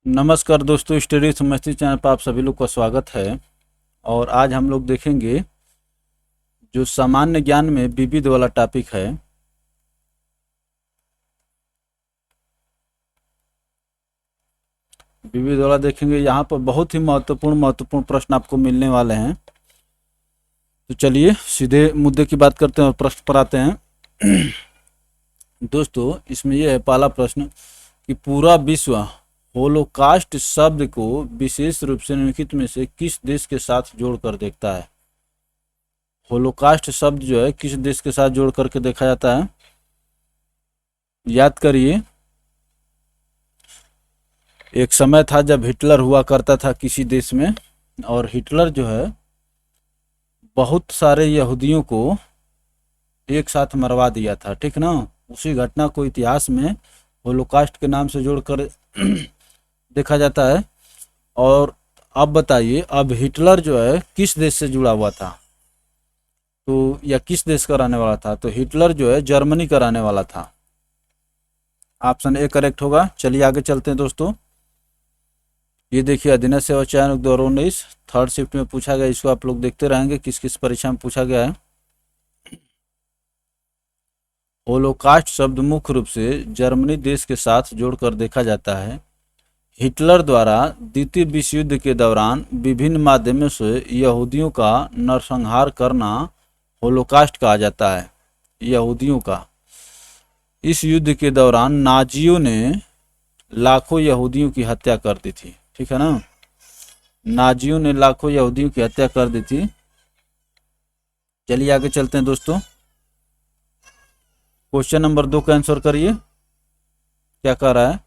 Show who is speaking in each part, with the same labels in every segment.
Speaker 1: नमस्कार दोस्तों, study समस्ती channel पर आप सभी लोग का स्वागत है। और आज हम लोग देखेंगे जो सामान्य ज्ञान में विविध वाला टॉपिक है। विविध वाला देखेंगे, यहाँ पर बहुत ही महत्वपूर्ण प्रश्न आपको मिलने वाले हैं। तो चलिए सीधे मुद्दे की बात करते हैं और प्रश्न पर आते हैं। दोस्तों, इसमें यह है पहला प्रश्न कि पूरा विश्व होलोकास्ट शब्द को विशेष रूप से निम्नलिखित में से किस देश के साथ जोड़कर देखता है। होलोकास्ट शब्द जो है किस देश के साथ जोड़ करके देखा जाता है, याद करिए। एक समय था जब हिटलर हुआ करता था किसी देश में, और हिटलर जो है बहुत सारे यहूदियों को एक साथ मरवा दिया था, ठीक ना। उसी घटना को इतिहास में होलोकास्ट के नाम से जोड़कर देखा जाता है। और अब बताइए, अब हिटलर जो है किस देश से जुड़ा हुआ था, तो या किस देश का रहने वाला था। तो हिटलर जो है जर्मनी का रहने वाला था। ऑप्शन ए करेक्ट होगा। चलिए आगे चलते हैं दोस्तों। ये देखिए, अधीनस्थ सेवा चयन 2019 थर्ड शिफ्ट में पूछा गया। इसको आप लोग देखते रहेंगे किस किस परीक्षा में पूछा गया है। होलोकास्ट शब्द मुख्य रूप से जर्मनी देश के साथ जोड़कर देखा जाता है। हिटलर द्वारा द्वितीय विश्व युद्ध के दौरान विभिन्न माध्यमों से यहूदियों का नरसंहार करना होलोकास्ट कहा जाता है। यहूदियों का, इस युद्ध के दौरान नाजियों ने लाखों यहूदियों की हत्या कर दी थी, ठीक है ना। नाजियों ने लाखों यहूदियों की हत्या कर दी थी। चलिए आगे चलते हैं दोस्तों। क्वेश्चन नंबर 2 का आंसर करिए। क्या कह रहा है,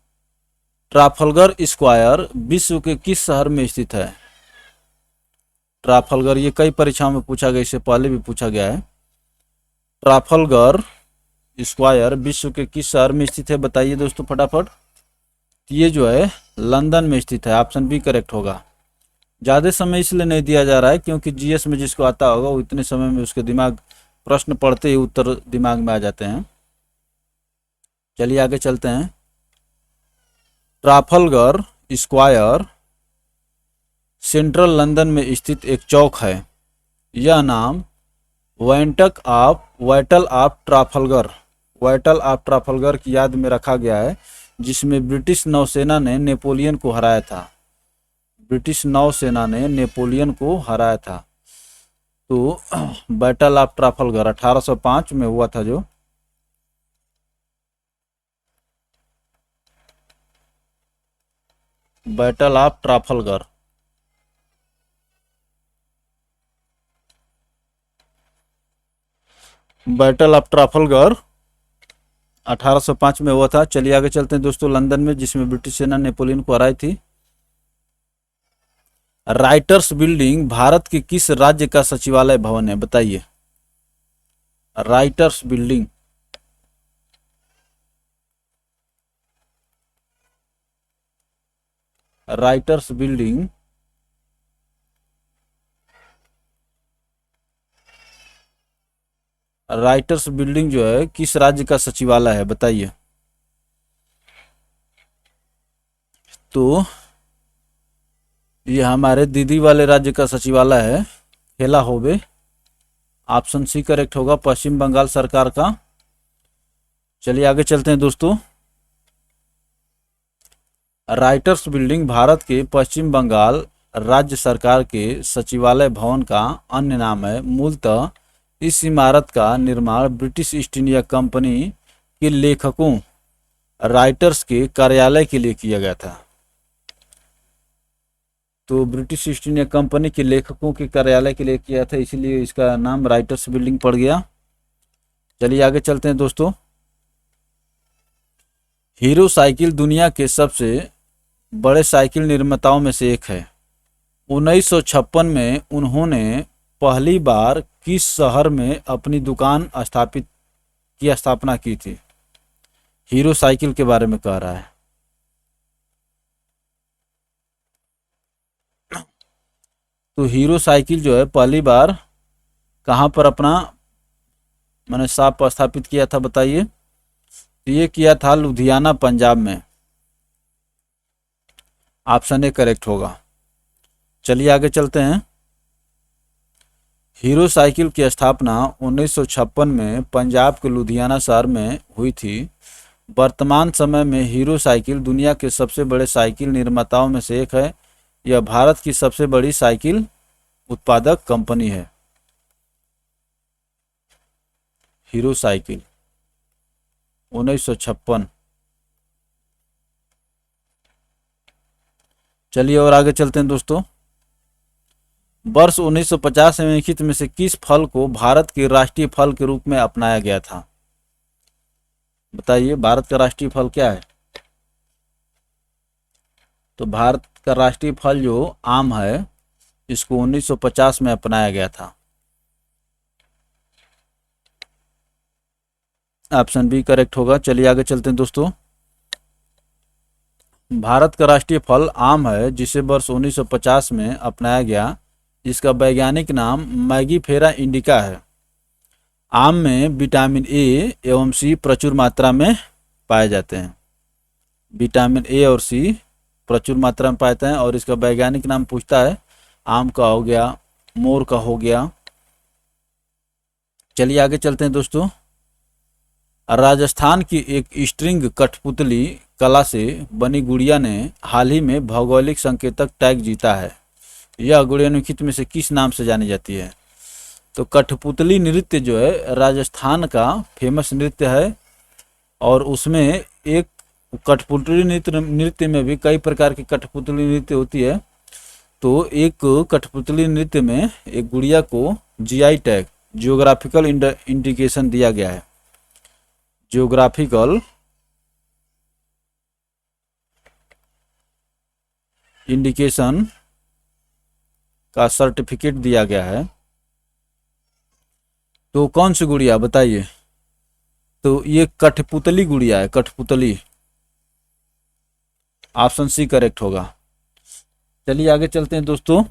Speaker 1: ट्राफलगर स्क्वायर विश्व के किस शहर में स्थित है। ट्राफलगर, ये कई परीक्षाओं में पूछा गया, इससे पहले भी पूछा गया है। ट्राफलगर स्क्वायर विश्व के किस शहर में स्थित है, बताइए दोस्तों फटाफट। ये जो है लंदन में स्थित है। ऑप्शन बी करेक्ट होगा। ज़्यादा समय इसलिए नहीं दिया जा रहा है क्योंकि जीएस में जिसको आता होगा वो इतने समय में उसके दिमाग प्रश्न पढ़ते ही उत्तर दिमाग में आ जाते हैं। चलिए आगे चलते हैं। ट्राफलगर स्क्वायर सेंट्रल लंदन में स्थित एक चौक है। यह नाम वाइटल ऑफ ट्राफलगर की याद में रखा गया है, जिसमें ब्रिटिश नौसेना ने नेपोलियन को हराया था। ब्रिटिश नौसेना ने नेपोलियन को हराया था। तो बैटल ऑफ ट्राफलगर 1805 में हुआ था। जो battle of Trafalgar, battle of Trafalgar 1805 में हुआ था। चलिए आगे चलते हैं दोस्तों। लंदन में, जिसमें ब्रिटिश सेना नेपोलियन को हराई थी। राइटर्स बिल्डिंग भारत के किस राज्य का सचिवालय भवन है, बताइए। Writers building, writers building writers building जो है किस राज्य का सचिवालय है, बताइए। तो ये हमारे दीदी वाले राज्य का सचिवालय है, खेला होबे। ऑप्शन सी करेक्ट होगा, पश्चिम बंगाल सरकार का। चलिए आगे चलते हैं दोस्तों। राइटर्स बिल्डिंग भारत के पश्चिम बंगाल राज्य सरकार के सचिवालय भवन का अन्य नाम है। मूलतः इस इमारत का निर्माण ब्रिटिश ईस्ट इंडिया कंपनी के लेखकों राइटर्स के कार्यालय के लिए किया गया था। तो ब्रिटिश ईस्ट इंडिया कंपनी के लेखकों के कार्यालय के लिए किया था, इसीलिए इसका नाम राइटर्स बिल्डिंग पड़ गया। चलिए आगे चलते हैं दोस्तों। हीरो साइकिल दुनिया के सबसे बड़े साइकिल निर्माताओं में से एक है। 1956 में उन्होंने पहली बार किस शहर में अपनी दुकान स्थापना की थी। हीरो साइकिल के बारे में कह रहा है। तो हीरो साइकिल जो है पहली बार कहाँ पर अपना मैंने शॉप स्थापित किया था, बताइए। ये किया था लुधियाना, पंजाब में। ऑप्शन ए करेक्ट होगा। चलिए आगे चलते हैं। हीरो साइकिल की स्थापना 1956 में पंजाब के लुधियाना शहर में हुई थी। वर्तमान समय में हीरो साइकिल दुनिया के सबसे बड़े साइकिल निर्माताओं में से एक है। यह भारत की सबसे बड़ी साइकिल उत्पादक कंपनी है। Hero cycle 1956। चलिए और आगे चलते हैं दोस्तों। वर्ष 1950 में निम्नलिखित में से किस फल को भारत के राष्ट्रीय फल के रूप में अपनाया गया था? बताइए, भारत का राष्ट्रीय फल क्या है? तो भारत का राष्ट्रीय फल जो आम है, इसको 1950 में अपनाया गया था। ऑप्शन बी करेक्ट होगा। चलिए आगे चलते हैं दोस्तों। भारत का राष्ट्रीय फल आम है, जिसे वर्ष 1950 में अपनाया गया। इसका वैज्ञानिक नाम मैगीफेरा इंडिका है। आम में विटामिन ए एवं सी प्रचुर मात्रा में पाए जाते हैं। विटामिन ए और सी प्रचुर मात्रा में पाते हैं। और इसका वैज्ञानिक नाम पूछता है, आम का हो गया, मोर का हो गया। चलिए आगे चलते हैं दोस्तों। राजस्थान की एक स्ट्रिंग कठपुतली कला से बनी गुड़िया ने हाल ही में भौगोलिक संकेतक टैग जीता है। यह गुड़िया निम्नलिखित में से किस नाम से जानी जाती है? तो कठपुतली नृत्य जो है राजस्थान का फेमस नृत्य है। और उसमें एक कठपुतली नृत्य में भी कई प्रकार की कठपुतली नृत्य होती है। तो एक कठपुतली नृत्य में एक गुड़िया को जीआई टैग, जियोग्राफिकल इंडिकेशन दिया गया है। जियोग्राफिकल इंडिकेशन का सर्टिफिकेट दिया गया है। तो कौन सी गुड़िया बताइए? तो ये कठपुतली गुड़िया है, कठपुतली। ऑप्शन सी करेक्ट होगा। चलिए आगे चलते हैं दोस्तों।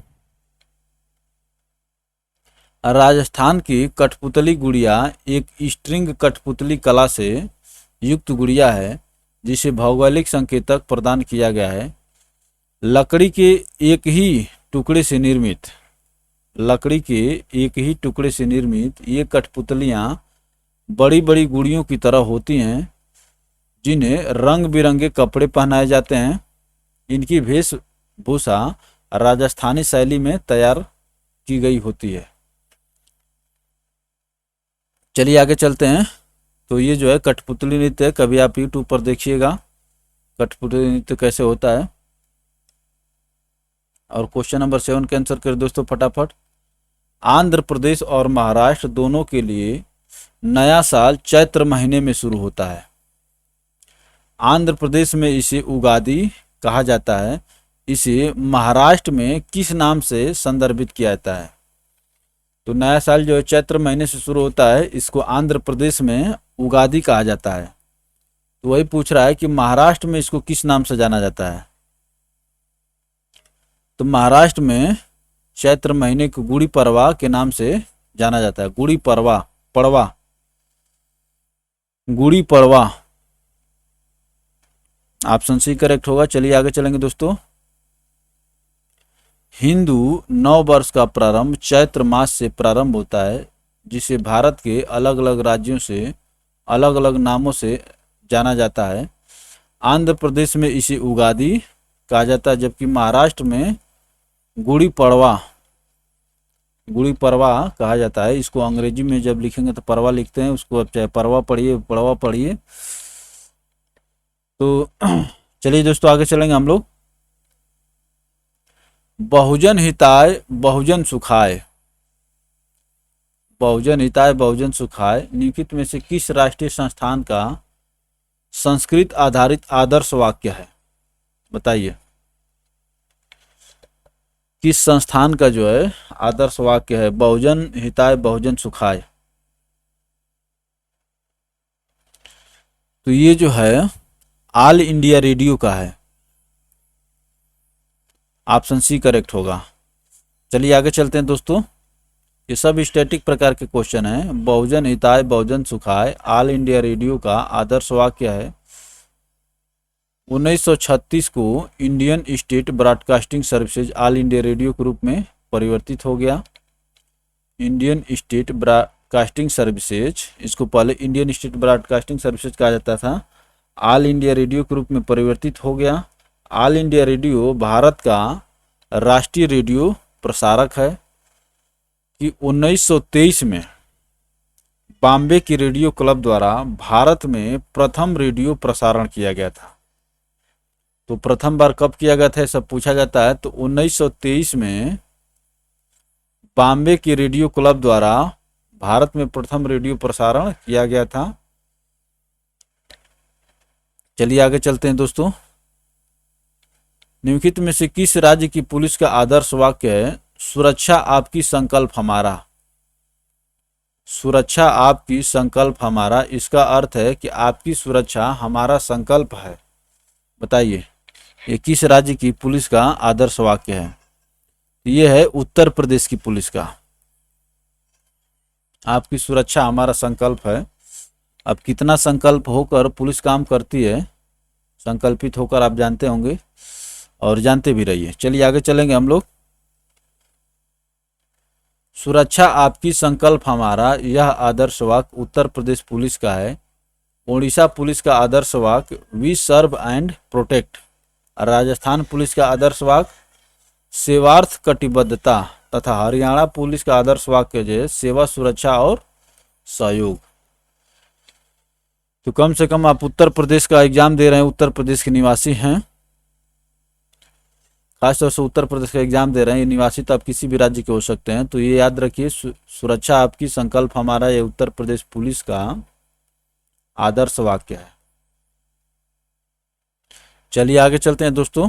Speaker 1: राजस्थान की कठपुतली गुड़िया एक स्ट्रिंग कठपुतली कला से युक्त गुड़िया है, जिसे भौगोलिक संकेतक प्रदान किया गया है। लकड़ी के एक ही टुकड़े से निर्मित ये कठपुतलियाँ बड़ी बड़ी गुड़ियों की तरह होती हैं, जिन्हें रंग बिरंगे कपड़े पहनाए जाते हैं। इनकी वेशभूषा राजस्थानी शैली में तैयार की गई होती है। चलिए आगे चलते हैं। तो ये जो है कठपुतली नृत्य है, कभी आप यूट्यूब पर देखिएगा कठपुतली नृत्य कैसे होता है। और क्वेश्चन नंबर 7 के आंसर करें दोस्तों फटाफट। आंध्र प्रदेश और महाराष्ट्र दोनों के लिए नया साल चैत्र महीने में शुरू होता है। आंध्र प्रदेश में इसे उगादी कहा जाता है। इसे महाराष्ट्र में किस नाम से संदर्भित किया जाता है? तो नया साल जो है चैत्र महीने से शुरू होता है, इसको आंध्र प्रदेश में उगादी कहा जाता है। तो वही पूछ रहा है कि महाराष्ट्र में इसको किस नाम से जाना जाता है? तो महाराष्ट्र में चैत्र महीने को गुड़ी पड़वा के नाम से जाना जाता है। Gudi Padwa. Option C correct होगा। चलिए आगे चलेंगे दोस्तों। हिंदू नव वर्ष का प्रारंभ चैत्र मास से प्रारंभ होता है, जिसे भारत के अलग अलग राज्यों से अलग अलग नामों से जाना जाता है। आंध्र प्रदेश में इसे उगादी कहा जाता है, जबकि महाराष्ट्र में गुड़ी पड़वा कहा जाता है। इसको अंग्रेजी में जब लिखेंगे तो परवा लिखते हैं, उसको अब चाहे पड़वा पढ़िए। तो चलिए दोस्तों आगे चलेंगे हम लोग। बहुजन हिताय बहुजन सुखाय निम्नलिखित में से किस राष्ट्रीय संस्थान का संस्कृत आधारित आदर्श वाक्य है? बताइए, किस संस्थान का जो है आदर्श वाक्य है बहुजन हिताय बहुजन सुखाय? तो ये जो है ऑल इंडिया रेडियो का है। ऑप्शन सी करेक्ट होगा। चलिए आगे चलते हैं दोस्तों। ये सब स्टैटिक प्रकार के क्वेश्चन हैं। बहुजन हिताय बहुजन सुखाय ऑल इंडिया रेडियो का आदर्श वाक्य है। 1936 को Indian state broadcasting services all India radio के रूप में परिवर्तित हो गया। इंडियन स्टेट ब्रॉडकास्टिंग सर्विसेज, इसको पहले इंडियन स्टेट ब्रॉडकास्टिंग सर्विसेज कहा जाता था, ऑल इंडिया रेडियो के रूप में परिवर्तित हो गया। ऑल इंडिया रेडियो भारत का राष्ट्रीय रेडियो प्रसारक है कि 1923 में बॉम्बे की रेडियो क्लब द्वारा भारत में प्रथम रेडियो प्रसारण किया गया था। तो प्रथम बार कब किया गया था सब पूछा जाता है। तो 1923 में बॉम्बे की रेडियो क्लब द्वारा भारत में प्रथम रेडियो प्रसारण किया गया था। चलिए आगे चलते हैं दोस्तों। निम्नलिखित में से किस राज्य की पुलिस का आदर्श वाक्य है सुरक्षा आपकी संकल्प हमारा? सुरक्षा आपकी संकल्प हमारा, इसका अर्थ है कि आपकी सुरक्षा हमारा संकल्प है। बताइए ये किस राज्य की पुलिस का आदर्श वाक्य है? ये है उत्तर प्रदेश की पुलिस का। आपकी सुरक्षा हमारा संकल्प है। अब कितना संकल्प होकर पुलिस काम करती है, संकल्पित होकर आप जानते होंगे और जानते भी रहिए। चलिए आगे चलेंगे हम लोग। सुरक्षा आपकी संकल्प हमारा, यह आदर्श वाक्य उत्तर प्रदेश पुलिस का है। ओडिशा पुलिस का आदर्श वाक्य we serve and protect. Rajasthan police का आदर्श वाक्य सेवार्थ कटिबद्धता, तथा हरियाणा पुलिस का आदर्श वाक्य जो है सेवा सुरक्षा और सहयोग। तो कम से कम आप उत्तर प्रदेश का एग्जाम दे रहे हैं, उत्तर प्रदेश के निवासी हैं, खासतौर से उत्तर प्रदेश का एग्जाम दे रहे हैं, ये निवासी तो आप किसी भी राज्य के हो सकते हैं। तो ये याद रखिए सुरक्षा आपकी संकल्प हमारा, ये उत्तर प्रदेश पुलिस का आदर्श वाक्य है। चलिए आगे चलते हैं दोस्तों।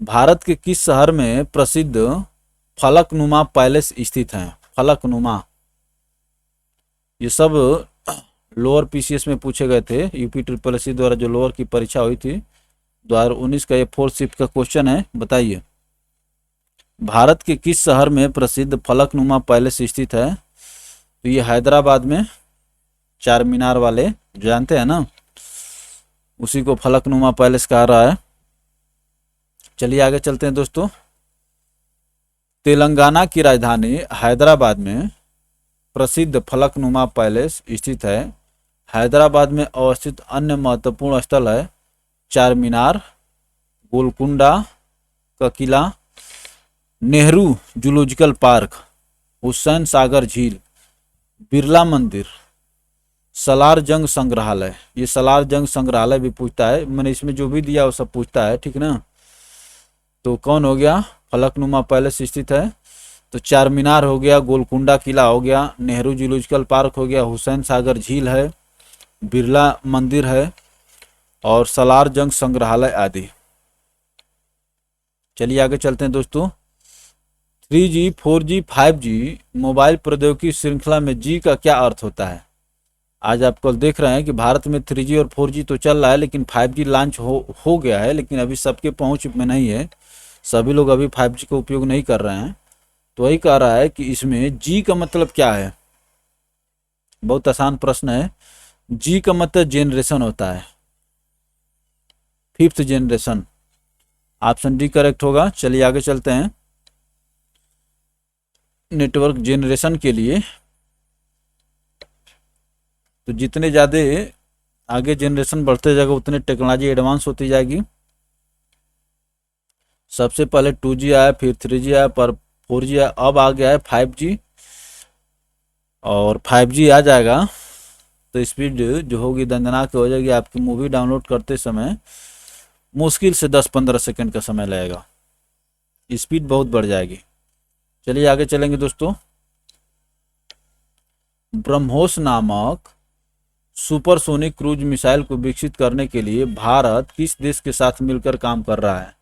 Speaker 1: भारत के किस शहर में प्रसिद्ध फलकनुमा पैलेस स्थित है? फलकनुमा, ये सब लोअर पीसीएस में पूछे गए थे। यूपी ट्रिपल एससी द्वारा जो लोअर की परीक्षा हुई थी 2019 का, ये 4th शिफ्ट का क्वेश्चन है। बताइए भारत के किस शहर में प्रसिद्ध फलकनुमा पैलेस स्थित है? तो ये हैदराबाद में, चार मीनार वाले जानते हैं ना, उसी को फलकनुमा पैलेस कहा रहा है। चलिए आगे चलते हैं दोस्तों। तेलंगाना की राजधानी हैदराबाद में प्रसिद्ध फलकनुमा पैलेस स्थित है। हैदराबाद में अवस्थित अन्य महत्वपूर्ण स्थल है चार मीनार, गोलकुंडा का किला, नेहरू जूलॉजिकल पार्क, हुसैन सागर झील, बिरला मंदिर, सलार जंग संग्रहालय। ये सलार जंग संग्रहालय भी पूछता है, मैंने इसमें जो भी दिया वो सब पूछता है, ठीक ना। तो कौन हो गया? फलकनुमा पैलेस स्थित है तो चार मीनार हो गया, गोलकुंडा किला हो गया, नेहरू जूलॉजिकल पार्क हो गया, हुसैन सागर झील है, बिरला मंदिर है और सलार जंग संग्रहालय आदि। चलिए आगे चलते हैं दोस्तों। 3G, 4G, 5G मोबाइल प्रौद्योगिकी श्रृंखला में जी का क्या अर्थ होता है? आज आप कल देख रहे हैं कि भारत में 3G और 4G तो चल रहा है, लेकिन 5G लॉन्च हो गया है, लेकिन अभी सबके पहुंच में नहीं है। सभी लोग अभी 5G का उपयोग नहीं कर रहे हैं। तो वही कह रहा है कि इसमें जी का मतलब क्या है। बहुत आसान प्रश्न है। जी का मतलब जेनरेशन होता है, 5th generation. Option D correct होगा। चलिए आगे चलते हैं। नेटवर्क जेनरेशन के लिए तो जितने ज़्यादा आगे जनरेशन बढ़ते जाएगा उतने टेक्नोलॉजी एडवांस होती जाएगी। सबसे पहले 2G आया, फिर 3G आया, पर 4G आया, अब आ गया है 5G। और 5G आ जाएगा तो स्पीड जो होगी दंदनाक हो जाएगी। आपकी मूवी डाउनलोड करते समय मुश्किल से 10-15 सेकंड का समय लगेगा, स्पीड बहुत बढ़ जाएगी। चलिए आगे चलेंगे दोस्तों। ब्रह्मोस नामक सुपरसोनिक क्रूज मिसाइल को विकसित करने के लिए भारत किस देश के साथ मिलकर काम कर रहा है?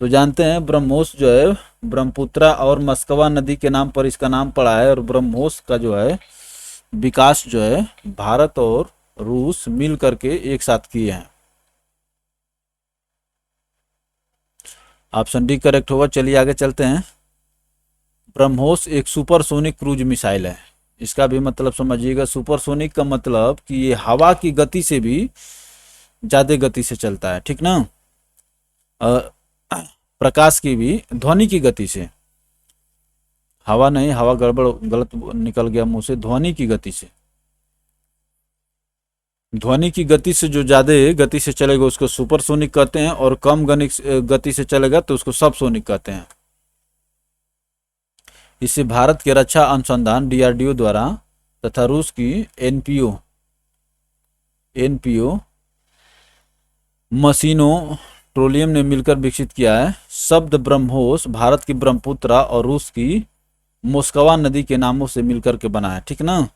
Speaker 1: तो जानते हैं ब्रह्मोस जो है ब्रह्मपुत्रा और मस्कवा नदी के नाम पर इसका नाम पड़ा है। और ब्रह्मोस का जो है विकास जो है भारत और रूस मिल करके एक साथ किए हैं। ऑप्शन डी करेक्ट होगा। चलिए आगे चलते हैं। ब्रह्मोस एक सुपरसोनिक क्रूज मिसाइल है। इसका भी मतलब समझिएगा। सुपरसोनिक का मतलब कि ये हवा की गति से भी ज़्यादा गति से चलता है, ठीक ना। प्रकाश की भी ध्वनि की गति से, हवा नहीं, हवा गड़बड़ गलत निकल गया मुंह से, ध्वनि की गति से, ध्वनि की गति से जो ज़्यादा गति से चलेगा उसको सुपरसोनिक कहते हैं, और कम गति से चलेगा तो उसको सबसोनिक कहते हैं। इसे भारत के रक्षा अनुसंधान डीआरडीओ द्वारा तथा रूस की एनपीओ मशीनों ट्रोलियम ने मिलकर विकसित किया है। शब्द ब्रह्मोस भारत की ब्रह्मपुत्रा और रूस की मोस्कवा नदी के नामों से मिलकर के बना है, ठीक ना।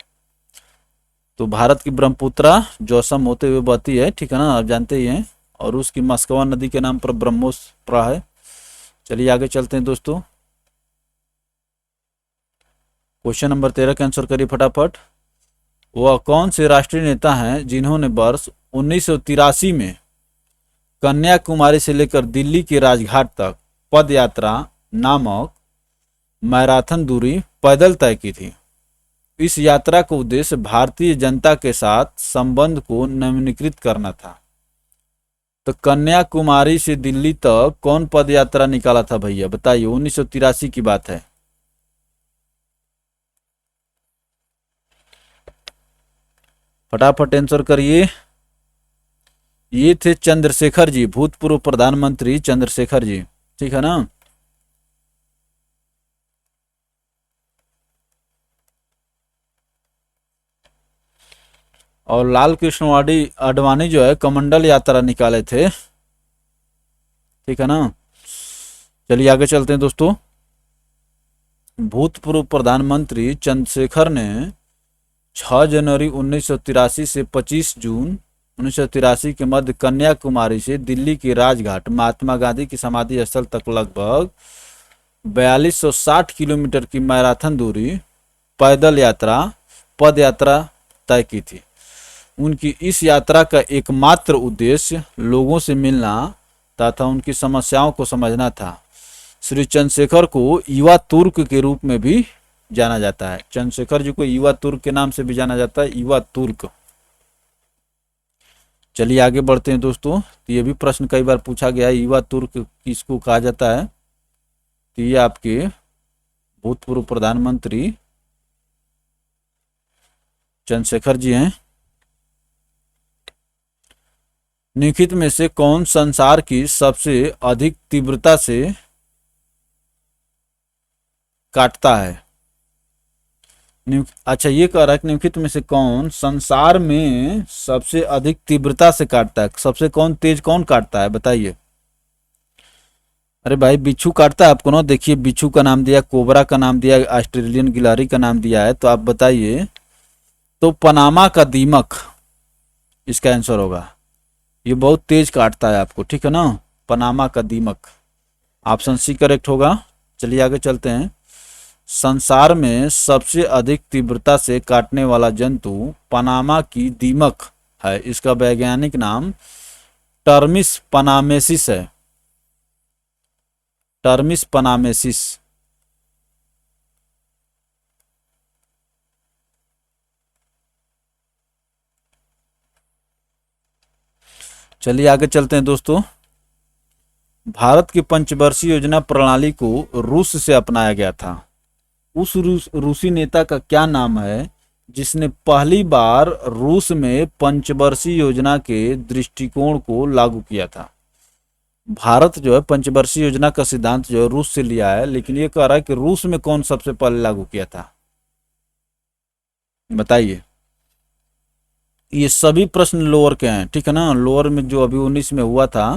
Speaker 1: तो भारत की ब्रह्मपुत्रा जोसम होते हुए बहती है, ठीक है ना, आप जानते ही हैं, और रूस की मोस्कवा नदी के नाम पर ब्रह्मोस पड़ा है। चलिए आगे चलते हैं दोस्तों। क्वेश्चन नंबर 13 का आंसर करिए फटाफट। वह कौन से राष्ट्रीय नेता हैं जिन्होंने वर्ष 1983 में कन्याकुमारी से लेकर दिल्ली के राजघाट तक पद यात्रा नामक मैराथन दूरी पैदल तय की थी? इस यात्रा का उद्देश्य भारतीय जनता के साथ संबंध को नवीनीकृत करना था। तो कन्याकुमारी से दिल्ली तक कौन पद यात्रा निकाला था भैया, बताइए। 1983 की बात है। फटाफट आंसर करिए। ये थे चंद्रशेखर जी, भूतपूर्व प्रधानमंत्री चंद्रशेखर जी, ठीक है ना। और लाल कृष्ण आडवाणी जो है कमंडल यात्रा निकाले थे, ठीक है ना। चलिए आगे चलते हैं दोस्तों। भूतपूर्व प्रधानमंत्री चंद्रशेखर ने 6 जनवरी 1983 से 25 जून 1983 के मध्य कन्याकुमारी से दिल्ली के राजघाट महात्मा गांधी की समाधि स्थल तक लगभग 4260 किलोमीटर की मैराथन दूरी पैदल यात्रा पद यात्रा तय की थी। उनकी इस यात्रा का एकमात्र उद्देश्य लोगों से मिलना तथा उनकी समस्याओं को समझना था। श्री चंद्रशेखर को युवा तुर्क के रूप में भी जाना जाता है। चंद्रशेखर जी को युवा तुर्क के नाम से भी जाना जाता है, युवा तुर्क। चलिए आगे बढ़ते हैं दोस्तों। तो ये भी प्रश्न कई बार पूछा गया है, युवा तुर्क किसको कहा जाता है। तो ये आपके भूतपूर्व प्रधानमंत्री चंद्रशेखर जी हैं। निम्नलिखित में से कौन संसार की सबसे अधिक तीव्रता से काटता है? अच्छा, ये कह रहा है कि निम्नलिखित में से कौन संसार में सबसे अधिक तीव्रता से काटता है? सबसे तेज कौन काटता है, बताइए। अरे भाई, बिच्छू काटता है आपको ना। देखिए, बिच्छू का नाम दिया, कोबरा का नाम दिया, ऑस्ट्रेलियन गिलहरी का नाम दिया है, तो आप बताइए। तो पनामा का दीमक इसका आंसर होगा। ये बहुत तेज काटता है आपको, ठीक है ना। पनामा का दीमक, ऑप्शन सी करेक्ट होगा। चलिए आगे चलते हैं। संसार में सबसे अधिक तीव्रता से काटने वाला जंतु पनामा की दीमक है। इसका वैज्ञानिक नाम टर्मिस पनामेसिस है। टर्मिस पनामेसिस। चलिए आगे चलते हैं दोस्तों। भारत की पंचवर्षीय योजना प्रणाली को रूस से अपनाया गया था। उस रूसी नेता का क्या नाम है जिसने पहली बार रूस में पंचवर्षीय योजना के दृष्टिकोण को लागू किया था? भारत जो है पंचवर्षीय योजना का सिद्धांत जो है रूस से लिया है, लेकिन ये कह रहा है कि रूस में कौन सबसे पहले लागू किया था, बताइए। ये सभी प्रश्न लोअर के हैं, ठीक है ना। लोअर में जो अभी 19 में हुआ था,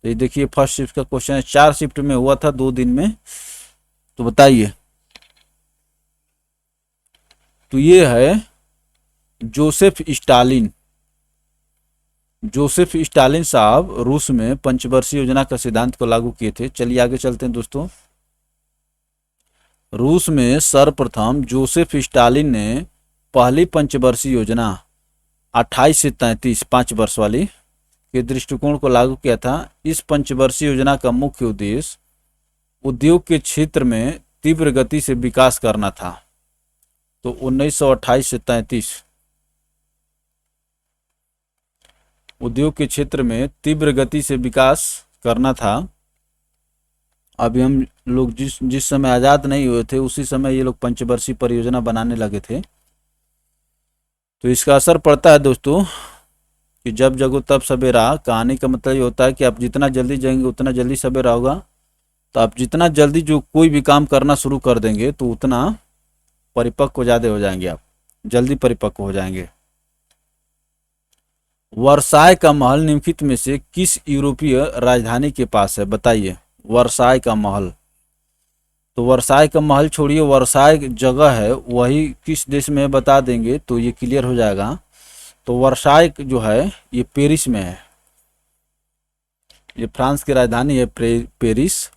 Speaker 1: तो ये देखिए फर्स्ट शिफ्ट का क्वेश्चन है। 4 शिफ्ट में हुआ था 2 दिन में, तो बताइए। तो ये है जोसेफ स्टालिन। जोसेफ स्टालिन साहब रूस में पंचवर्षीय योजना का सिद्धांत को लागू किए थे। चलिए आगे चलते हैं दोस्तों। रूस में सर्वप्रथम जोसेफ स्टालिन ने पहली पंचवर्षीय योजना 28 से 33 5 वर्ष वाली के दृष्टिकोण को लागू किया था। इस पंचवर्षीय योजना का मुख्य उद्देश्य उद्योग के क्षेत्र में तीव्र गति से विकास करना था। तो 1928 से 33 उद्योग के क्षेत्र में तीव्र गति से विकास करना था। अभी हम लोग जिस जिस समय आज़ाद नहीं हुए थे उसी समय ये लोग पंचवर्षीय परियोजना बनाने लगे थे। तो इसका असर पड़ता है दोस्तों कि जब जगो तब सवेरा। कहानी का मतलब ये होता है कि आप जितना जल्दी जाएंगे उतना जल्दी सवेरा होगा। तो आप जितना जल्दी जो कोई भी काम करना शुरू कर देंगे तो उतना परिपक्व ज़्यादा हो जाएंगे, आप जल्दी परिपक्व हो जाएंगे। वर्साय का महल निम्नलिखित में से किस यूरोपीय राजधानी के पास है, बताइए। वर्साय का महल, तो वर्साय का महल छोड़िए, वर्साय जगह है वही किस देश में है बता देंगे तो ये क्लियर हो जाएगा। तो वर्साय जो है ये पेरिस में है। ये फ्रांस की राजधानी है पेरिस,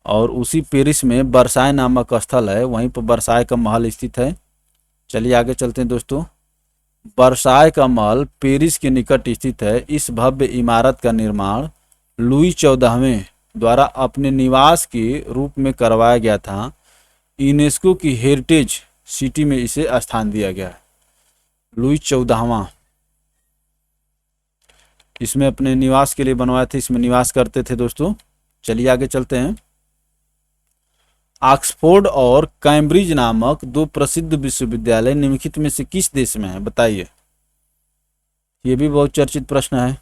Speaker 1: और उसी पेरिस में वर्साय नामक स्थल है, वहीं पर वर्साय का महल स्थित है। चलिए आगे चलते हैं दोस्तों। वर्साय का महल पेरिस के निकट स्थित है। इस भव्य इमारत का निर्माण लुई 14वें द्वारा अपने निवास के रूप में करवाया गया था। यूनेस्को की हेरिटेज सिटी में इसे स्थान दिया गया है। लुई 14वां इसमें अपने निवास के लिए बनवाए थे, इसमें निवास करते थे दोस्तों। चलिए आगे चलते हैं। ऑक्सफोर्ड और कैम्ब्रिज नामक दो प्रसिद्ध विश्वविद्यालय निम्नलिखित में से किस देश में है, बताइए। ये भी बहुत चर्चित प्रश्न है।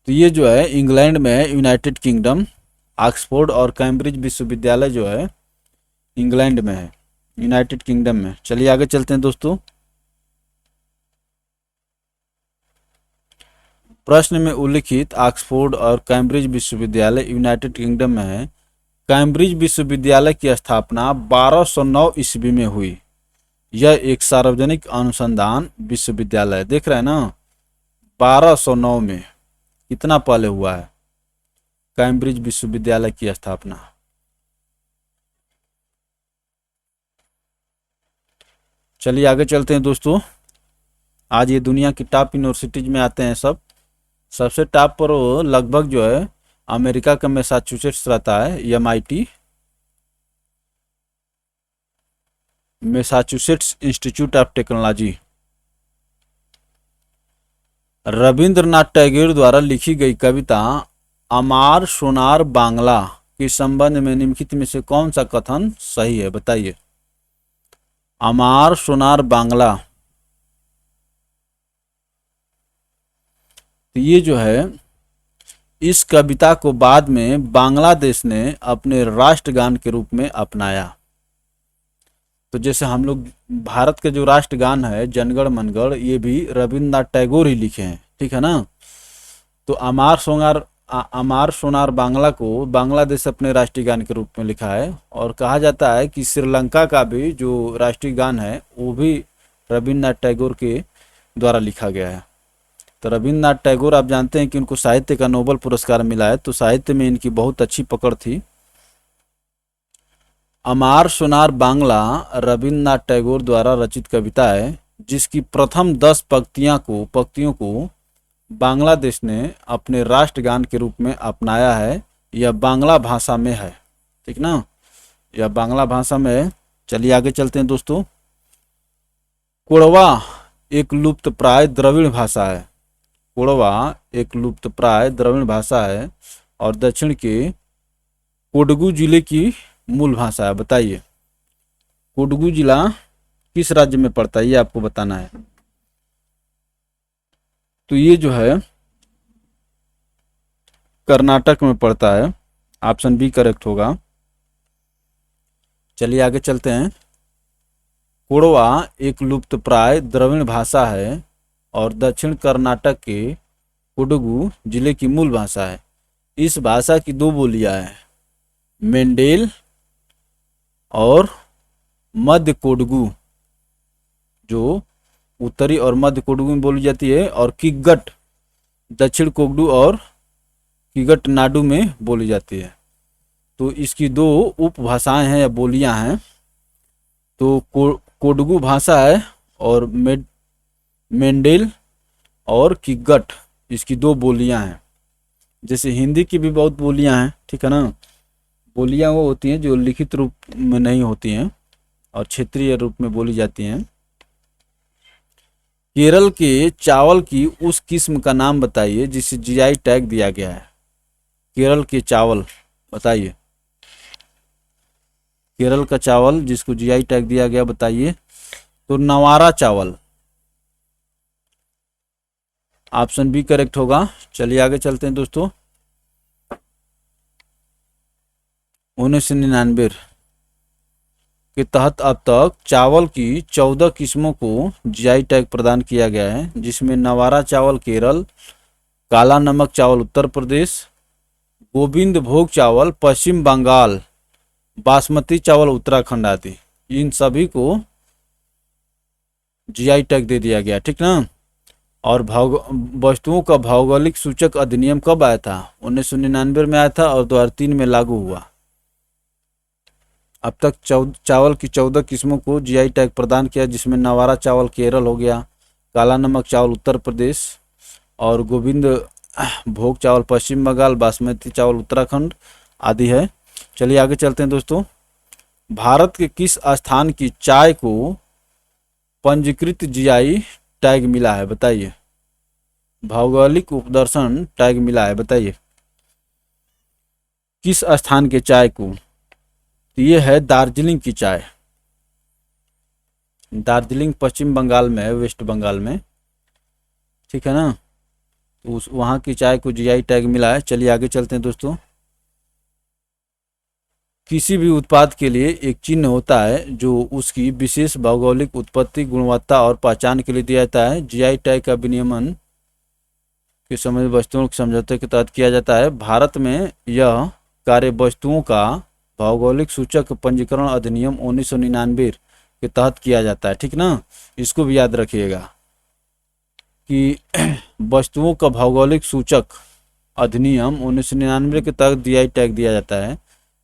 Speaker 1: तो ये जो है इंग्लैंड में है, यूनाइटेड किंगडम। ऑक्सफोर्ड और कैम्ब्रिज विश्वविद्यालय जो है इंग्लैंड में है, यूनाइटेड किंगडम में। चलिए आगे चलते हैं दोस्तों। प्रश्न में उल्लिखित ऑक्सफोर्ड और कैम्ब्रिज विश्वविद्यालय यूनाइटेड किंगडम में है। कैम्ब्रिज विश्वविद्यालय की स्थापना 1209 ईस्वी में हुई। यह एक सार्वजनिक अनुसंधान विश्वविद्यालय है। देख रहे हैं ना, 1209 में, कितना पहले हुआ है कैम्ब्रिज विश्वविद्यालय की स्थापना। चलिए आगे चलते हैं दोस्तों। आज ये दुनिया की टॉप यूनिवर्सिटीज में आते हैं सब। सबसे टॉप पर वो लगभग जो है अमेरिका का मैसाचुसेट्स रहता है, MIT, Massachusetts institute of technology. Rabindranath Tagore द्वारा लिखी गई कविता अमार सोनार बांग्ला के संबंध में निम्नलिखित में से कौन सा कथन सही है, बताइए। अमार सोनार बांग्ला, तो ये जो है इस कविता को बाद में बांग्लादेश ने अपने राष्ट्रगान के रूप में अपनाया। तो जैसे हम लोग भारत के जो राष्ट्रगान है जनगण मनगढ़, ये भी रविंद्रनाथ टैगोर ही लिखे हैं, ठीक है ना। तो अमार सोनार बांग्ला को बांग्लादेश अपने राष्ट्रीय गान के रूप में लिखा है। और कहा जाता है कि श्रीलंका का भी जो राष्ट्रीय गान है वो भी रविंद्रनाथ टैगोर के द्वारा लिखा गया है। तो रविंद्रनाथ टैगोर आप जानते हैं कि उनको साहित्य का नोबेल पुरस्कार मिला है, तो साहित्य में इनकी बहुत अच्छी पकड़ थी। अमार सोनार बांग्ला रविंद्रनाथ टैगोर द्वारा रचित कविता है जिसकी प्रथम 10 पंक्तियों को बांग्लादेश ने अपने राष्ट्रगान के रूप में अपनाया है। यह बांग्ला भाषा में है, ठीक ना, यह बांग्ला भाषा में है। चलिए आगे चलते हैं दोस्तों। कोड़वा एक लुप्त प्राय द्रविड़ भाषा है। कोड़वा एक लुप्त प्राय द्रविड़ भाषा है और दक्षिण के कोडगू जिले की मूल भाषा है, बताइए। कोडगू जिला किस राज्य में पड़ता है ये आपको बताना है। तो ये जो है कर्नाटक में पड़ता है, ऑप्शन बी करेक्ट होगा। चलिए आगे चलते हैं। कोड़वा एक लुप्त प्राय द्रविड़ भाषा है और दक्षिण कर्नाटक के कोडगू जिले की मूल भाषा है। इस भाषा की 2 बोलियां हैं, मेंडेल और मध्य कोडगू, जो उत्तरी और मध्य कोडगू में बोली जाती है, और किगट दक्षिण कोडगू और किगट नाडु में बोली जाती है। तो इसकी 2 उपभाषाएं हैं या बोलियां हैं। तो कोडगू भाषा है और मेंडेल और किगट, इसकी 2 बोलियां हैं। जैसे हिंदी की भी बहुत बोलियां हैं, ठीक है ना। बोलियां वो होती हैं जो लिखित रूप में नहीं होती हैं और क्षेत्रीय रूप में बोली जाती हैं। केरल के चावल की उस किस्म का नाम बताइए जिसे जीआई टैग दिया गया है। केरल के चावल बताइए, केरल का चावल जिसको जीआई टैग दिया गया बताइए। तो नवारा चावल, ऑप्शन बी करेक्ट होगा। चलिए आगे चलते हैं दोस्तों। 1999 के तहत अब तक चावल की 14 किस्मों को जीआई टैग प्रदान किया गया है, जिसमें नवारा चावल केरल, काला नमक चावल उत्तर प्रदेश, गोविंद भोग चावल पश्चिम बंगाल, बासमती चावल उत्तराखंड आदि, इन सभी को जीआई टैग दे दिया गया, ठीक ना। और वस्तुओं का भौगोलिक सूचक अधिनियम कब आया था? 1999 में आया था और 2003 में लागू हुआ। अब तक चावल की 14 किस्मों को जीआई टैग प्रदान किया, जिसमें नवारा चावल केरल हो गया, काला नमक चावल उत्तर प्रदेश और गोविंद भोग चावल पश्चिम बंगाल, बासमती चावल उत्तराखंड आदि है। चलिए आगे चलते हैं दोस्तों। भारत के किस स्थान की चाय को पंजीकृत जीआई टैग मिला है बताइए? भौगोलिक उपदर्शन टैग मिला है, बताइए किस स्थान के चाय को? तो ये है दार्जिलिंग की चाय। दार्जिलिंग पश्चिम बंगाल में है, वेस्ट बंगाल में, ठीक है ना। तो उस वहाँ की चाय को जीआई टैग मिला है। चलिए आगे चलते हैं दोस्तों। किसी भी उत्पाद के लिए एक चिन्ह होता है जो उसकी विशेष भौगोलिक उत्पत्ति, गुणवत्ता और पहचान के लिए दिया जाता है। जीआई टैग का विनियमन के समय वस्तुओं के समझौते के तहत किया जाता है। भारत में यह कार्य वस्तुओं का भौगोलिक सूचक पंजीकरण अधिनियम 1999 के तहत किया जाता है, ठीक ना। इसको भी याद रखिएगा कि वस्तुओं का भौगोलिक सूचक अधिनियम 1999 के तहत जीआई टैग दिया जाता है,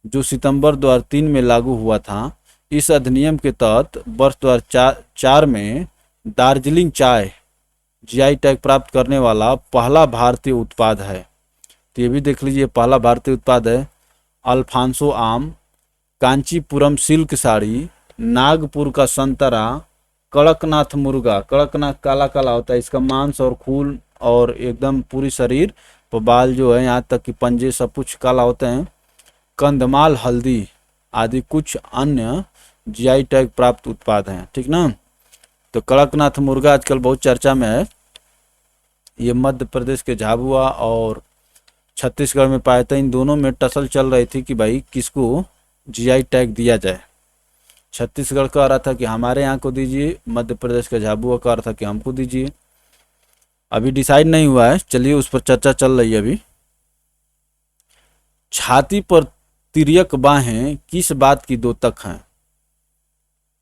Speaker 1: जो सितंबर 2003 में लागू हुआ था। इस अधिनियम के तहत वर्ष 2004 में दार्जिलिंग चाय जीआई टैग प्राप्त करने वाला पहला भारतीय उत्पाद है। तो ये भी देख लीजिए, पहला भारतीय उत्पाद है। अल्फांसो आम, कांचीपुरम सिल्क साड़ी, नागपुर का संतरा, कड़कनाथ मुर्गा, कड़कनाथ काला काला होता है, इसका मांस और खून और एकदम पूरी शरीर पर बाल जो है यहाँ तक कि पंजे सब कुछ काला होते हैं, कंधमाल हल्दी आदि कुछ अन्य जीआई टैग प्राप्त उत्पाद हैं, ठीक ना। तो कड़कनाथ मुर्गा आजकल बहुत चर्चा में है। ये मध्य प्रदेश के झाबुआ और छत्तीसगढ़ में पाया था। इन दोनों में टसल चल रही थी कि भाई किसको जीआई टैग दिया जाए। छत्तीसगढ़ कह रहा था कि हमारे यहाँ को दीजिए, मध्य प्रदेश का झाबुआ कह रहा था कि हमको दीजिए। अभी डिसाइड नहीं हुआ है, चलिए उस पर चर्चा चल रही है अभी। छाती पर तिर्यक बाहें किस बात की द्योतक हैं?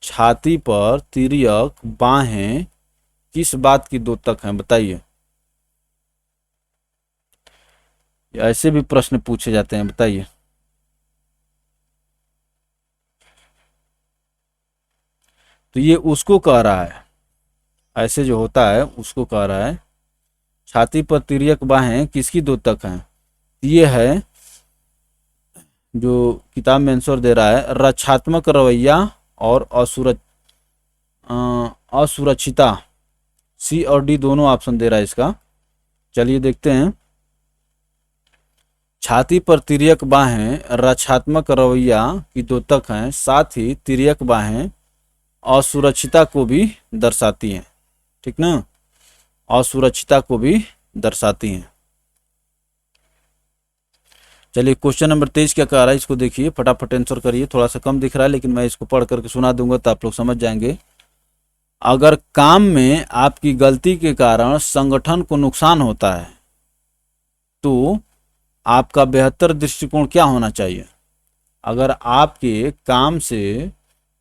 Speaker 1: छाती पर तिर्यक बाहें किस बात की द्योतक हैं बताइए? ऐसे भी प्रश्न पूछे जाते हैं, बताइए। तो ये उसको कह रहा है, ऐसे जो होता है उसको कह रहा है। छाती पर तिर्यक बाहें किसकी द्योतक हैं? ये है जो किताब में आंसर दे रहा है, रक्षात्मक रवैया और असुरक्षिता। सी और डी दोनों ऑप्शन दे रहा है इसका। चलिए देखते हैं। छाती पर तिर्यक बाहें रक्षात्मक रवैया की द्योतक हैं, साथ ही तिर्यक बाहें असुरक्षिता को भी दर्शाती हैं, ठीक ना। असुरक्षिता को भी दर्शाती हैं। चलिए क्वेश्चन नंबर 23 क्या कह रहा है, इसको देखिए, फटाफट आंसर करिए। थोड़ा सा कम दिख रहा है लेकिन मैं इसको पढ़ करके सुना दूंगा तो आप लोग समझ जाएंगे। अगर काम में आपकी गलती के कारण संगठन को नुकसान होता है तो आपका बेहतर दृष्टिकोण क्या होना चाहिए? अगर आपके काम से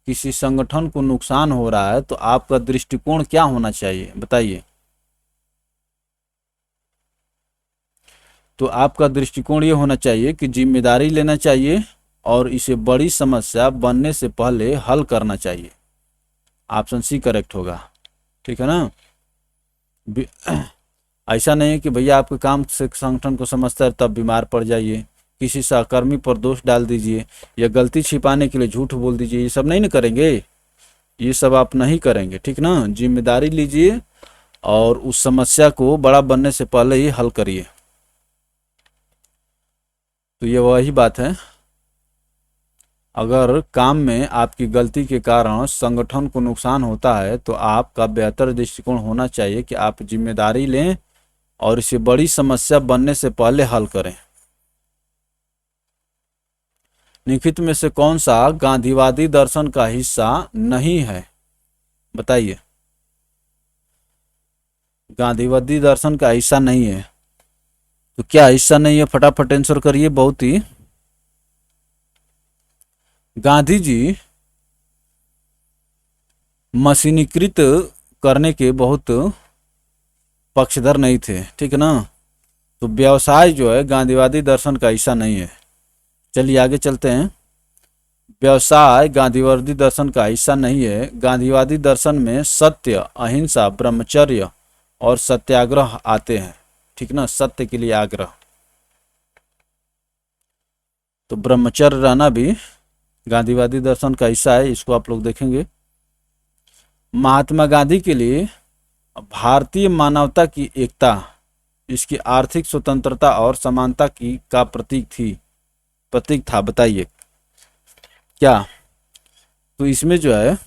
Speaker 1: किसी संगठन को नुकसान हो रहा है तो आपका दृष्टिकोण क्या होना चाहिए बताइए? तो आपका दृष्टिकोण ये होना चाहिए कि जिम्मेदारी लेना चाहिए और इसे बड़ी समस्या बनने से पहले हल करना चाहिए। ऑप्शन सी करेक्ट होगा, ठीक है ना। ऐसा नहीं है कि भैया आपके काम से संगठन को समझता है तब बीमार पड़ जाइए, किसी सहकर्मी पर दोष डाल दीजिए या गलती छिपाने के लिए झूठ बोल दीजिए। ये सब नहीं ना करेंगे, ये सब आप नहीं करेंगे, ठीक ना। जिम्मेदारी लीजिए और उस समस्या को बड़ा बनने से पहले ही हल करिए। तो ये वही बात है, अगर काम में आपकी गलती के कारण संगठन को नुकसान होता है तो आपका बेहतर दृष्टिकोण होना चाहिए कि आप जिम्मेदारी लें और इसे बड़ी समस्या बनने से पहले हल करें। निम्नलिखित में से कौन सा गांधीवादी दर्शन का हिस्सा नहीं है? बताइए। गांधीवादी दर्शन का हिस्सा नहीं है तो क्या हिस्सा नहीं है? फटाफट आंसर करिए। बहुत ही गांधी जी मशीनीकृत करने के बहुत पक्षधर नहीं थे, ठीक है ना। तो व्यवसाय जो है गांधीवादी दर्शन का हिस्सा नहीं है। चलिए आगे चलते हैं। व्यवसाय गांधीवादी दर्शन का हिस्सा नहीं है। गांधीवादी दर्शन में सत्य, अहिंसा, ब्रह्मचर्य और सत्याग्रह आते हैं, ठीक ना, सत्य के लिए आग्रह। तो ब्रह्मचर्य रहना भी गांधीवादी दर्शन का हिस्सा है, इसको आप लोग देखेंगे। महात्मा गांधी के लिए भारतीय मानवता की एकता, इसकी आर्थिक स्वतंत्रता और समानता की का प्रतीक था। बताइए क्या? तो इसमें जो है,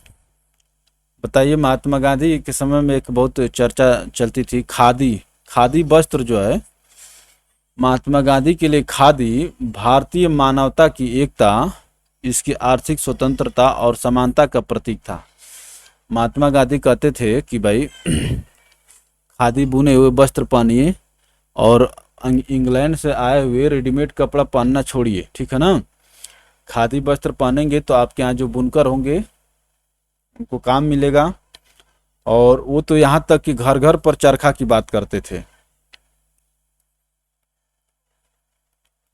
Speaker 1: बताइए, महात्मा गांधी के समय में एक बहुत चर्चा चलती थी, खादी वस्त्र जो है, महात्मा गांधी के लिए खादी भारतीय मानवता की एकता, इसकी आर्थिक स्वतंत्रता और समानता का प्रतीक था। महात्मा गांधी कहते थे कि भाई खादी बुने हुए वस्त्र पहनिए और इंग्लैंड से आए हुए रेडीमेड कपड़ा पहनना छोड़िए, ठीक है ना। खादी वस्त्र पहनेंगे तो आपके यहाँ जो बुनकर होंगे उनको काम मिलेगा। और वो तो यहाँ तक कि घर घर पर चरखा की बात करते थे,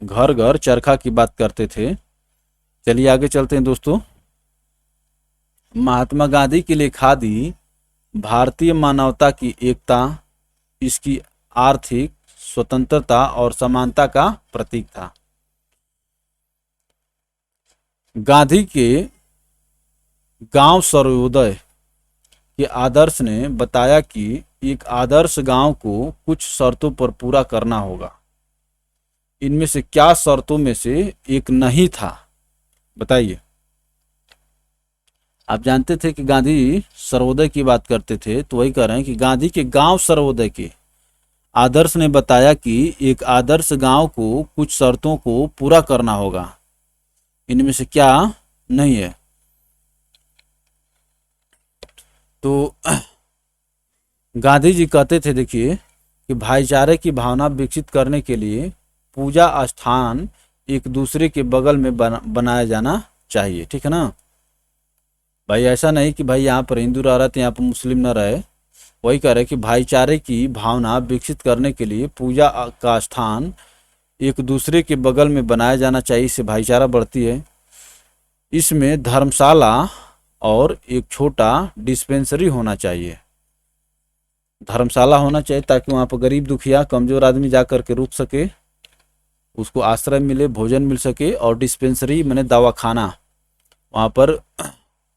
Speaker 1: घर घर चरखा की बात करते थे। चलिए आगे चलते हैं दोस्तों। महात्मा गांधी के लिए खादी भारतीय मानवता की एकता, इसकी आर्थिक स्वतंत्रता और समानता का प्रतीक था। गांधी के गांव सर्वोदय के आदर्श ने बताया कि एक आदर्श गांव को कुछ शर्तों पर पूरा करना होगा। इनमें से क्या शर्तों में से एक नहीं था? बताइए। आप जानते थे कि गांधी सर्वोदय की बात करते थे, तो वही कह रहे हैं कि गांधी के गांव सर्वोदय के आदर्श ने बताया कि एक आदर्श गांव को कुछ शर्तों को पूरा करना होगा। इनमें से क्या नहीं है? तो गांधी जी कहते थे, देखिए, कि भाईचारे की भावना विकसित करने के लिए पूजा स्थान एक दूसरे के बगल में बनाया जाना चाहिए, ठीक है ना। भाई ऐसा नहीं कि भाई यहाँ पर हिंदू रह रहे थे यहाँ पर मुस्लिम न रहे। वही कह रहे कि भाईचारे की भावना विकसित करने के लिए पूजा का स्थान एक दूसरे के बगल में बनाया जाना चाहिए, इससे भाईचारा बढ़ती है। इसमें धर्मशाला और एक छोटा डिस्पेंसरी होना चाहिए। धर्मशाला होना चाहिए ताकि वहाँ पर गरीब दुखिया कमजोर आदमी जा कर के रुक सके, उसको आश्रय मिले, भोजन मिल सके। और डिस्पेंसरी माने दवाखाना, वहाँ पर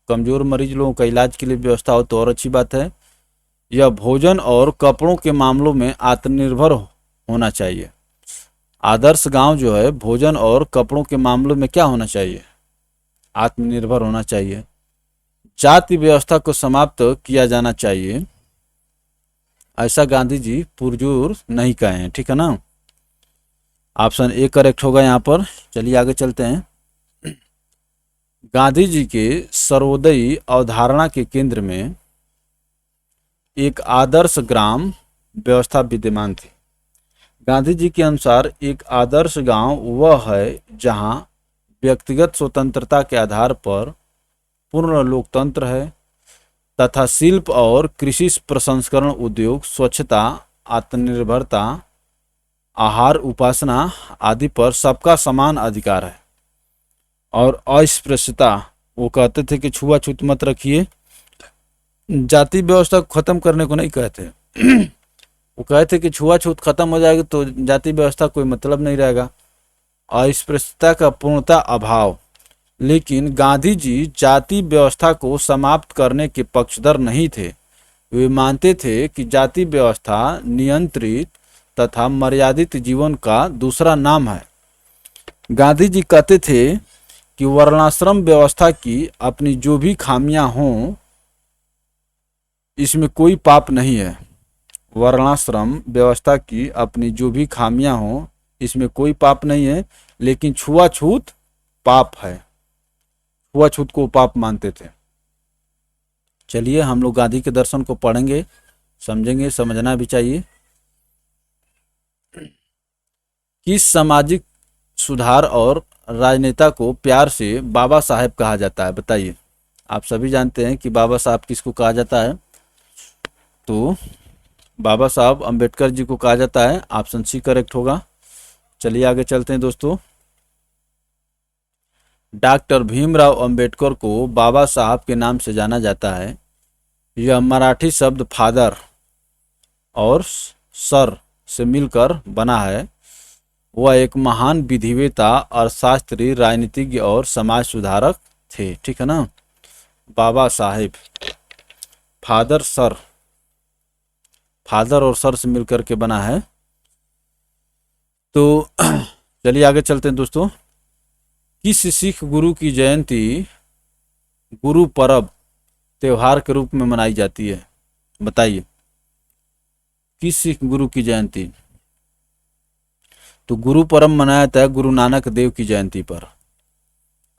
Speaker 1: कमजोर मरीज लोगों का इलाज के लिए व्यवस्था हो तो और अच्छी बात है। यह भोजन और कपड़ों के मामलों में आत्मनिर्भर होना चाहिए। आदर्श गांव जो है भोजन और कपड़ों के मामलों में क्या होना चाहिए? आत्मनिर्भर होना चाहिए। जाति व्यवस्था को समाप्त किया जाना चाहिए, ऐसा गांधी जी पुरजोर नहीं कहे हैं, ठीक है ना। ऑप्शन ए करेक्ट होगा यहाँ पर। चलिए आगे चलते हैं। गांधी जी के सर्वोदयी अवधारणा के केंद्र में एक आदर्श ग्राम व्यवस्था विद्यमान थी। गांधी जी के अनुसार एक आदर्श गांव वह है जहां व्यक्तिगत स्वतंत्रता के आधार पर पूर्ण लोकतंत्र है तथा शिल्प और कृषि प्रसंस्करण उद्योग, स्वच्छता, आत्मनिर्भरता, आहार उपासना आदि पर सबका समान अधिकार है। और अस्पृश्यता, वो कहते थे कि छुआछूत मत रखिए। जाति व्यवस्था को खत्म करने को नहीं कहते वो कहते कि छुआछूत खत्म हो जाएगी तो जाति व्यवस्था कोई मतलब नहीं रहेगा। अस्पृश्यता का पूर्णता अभाव। लेकिन गांधी जी जाति व्यवस्था को समाप्त करने के पक्षधर नहीं थे। वे मानते थे कि जाति व्यवस्था नियंत्रित तथा मर्यादित जीवन का दूसरा नाम है। गांधी जी कहते थे कि वर्णाश्रम व्यवस्था की अपनी जो भी खामियां हों, इसमें कोई पाप नहीं है। वर्णाश्रम व्यवस्था की अपनी जो भी खामियां हों, इसमें कोई पाप नहीं है, लेकिन छुआछूत पाप है। छुआछूत को पाप मानते थे। चलिए हम लोग गांधी के दर्शन को पढ़ेंगे, समझेंगे, समझना भी चाहिए। किस सामाजिक सुधार और राजनेता को प्यार से बाबा साहेब कहा जाता है? बताइए। आप सभी जानते हैं कि बाबा साहब किसको कहा जाता है। तो बाबा साहब अंबेडकर जी को कहा जाता है। ऑप्शन सी करेक्ट होगा। चलिए आगे चलते हैं दोस्तों। डॉक्टर भीमराव अंबेडकर को बाबा साहब के नाम से जाना जाता है। यह मराठी शब्द फादर और सर से मिलकर बना है। वह एक महान विधिवेता, अर्थशास्त्री, राजनीतिज्ञ और समाज सुधारक थे। ठीक है ना। Baba Saheb, father sir, father और सर से मिलकर के बना है। तो चलिए आगे चलते हैं दोस्तों। किस सिख गुरु की जयंती गुरु पर्व त्योहार के रूप में मनाई जाती है? बताइए। किस सिख गुरु की जयंती? तो गुरु पर्व मनाया जाता है गुरु नानक देव की जयंती पर।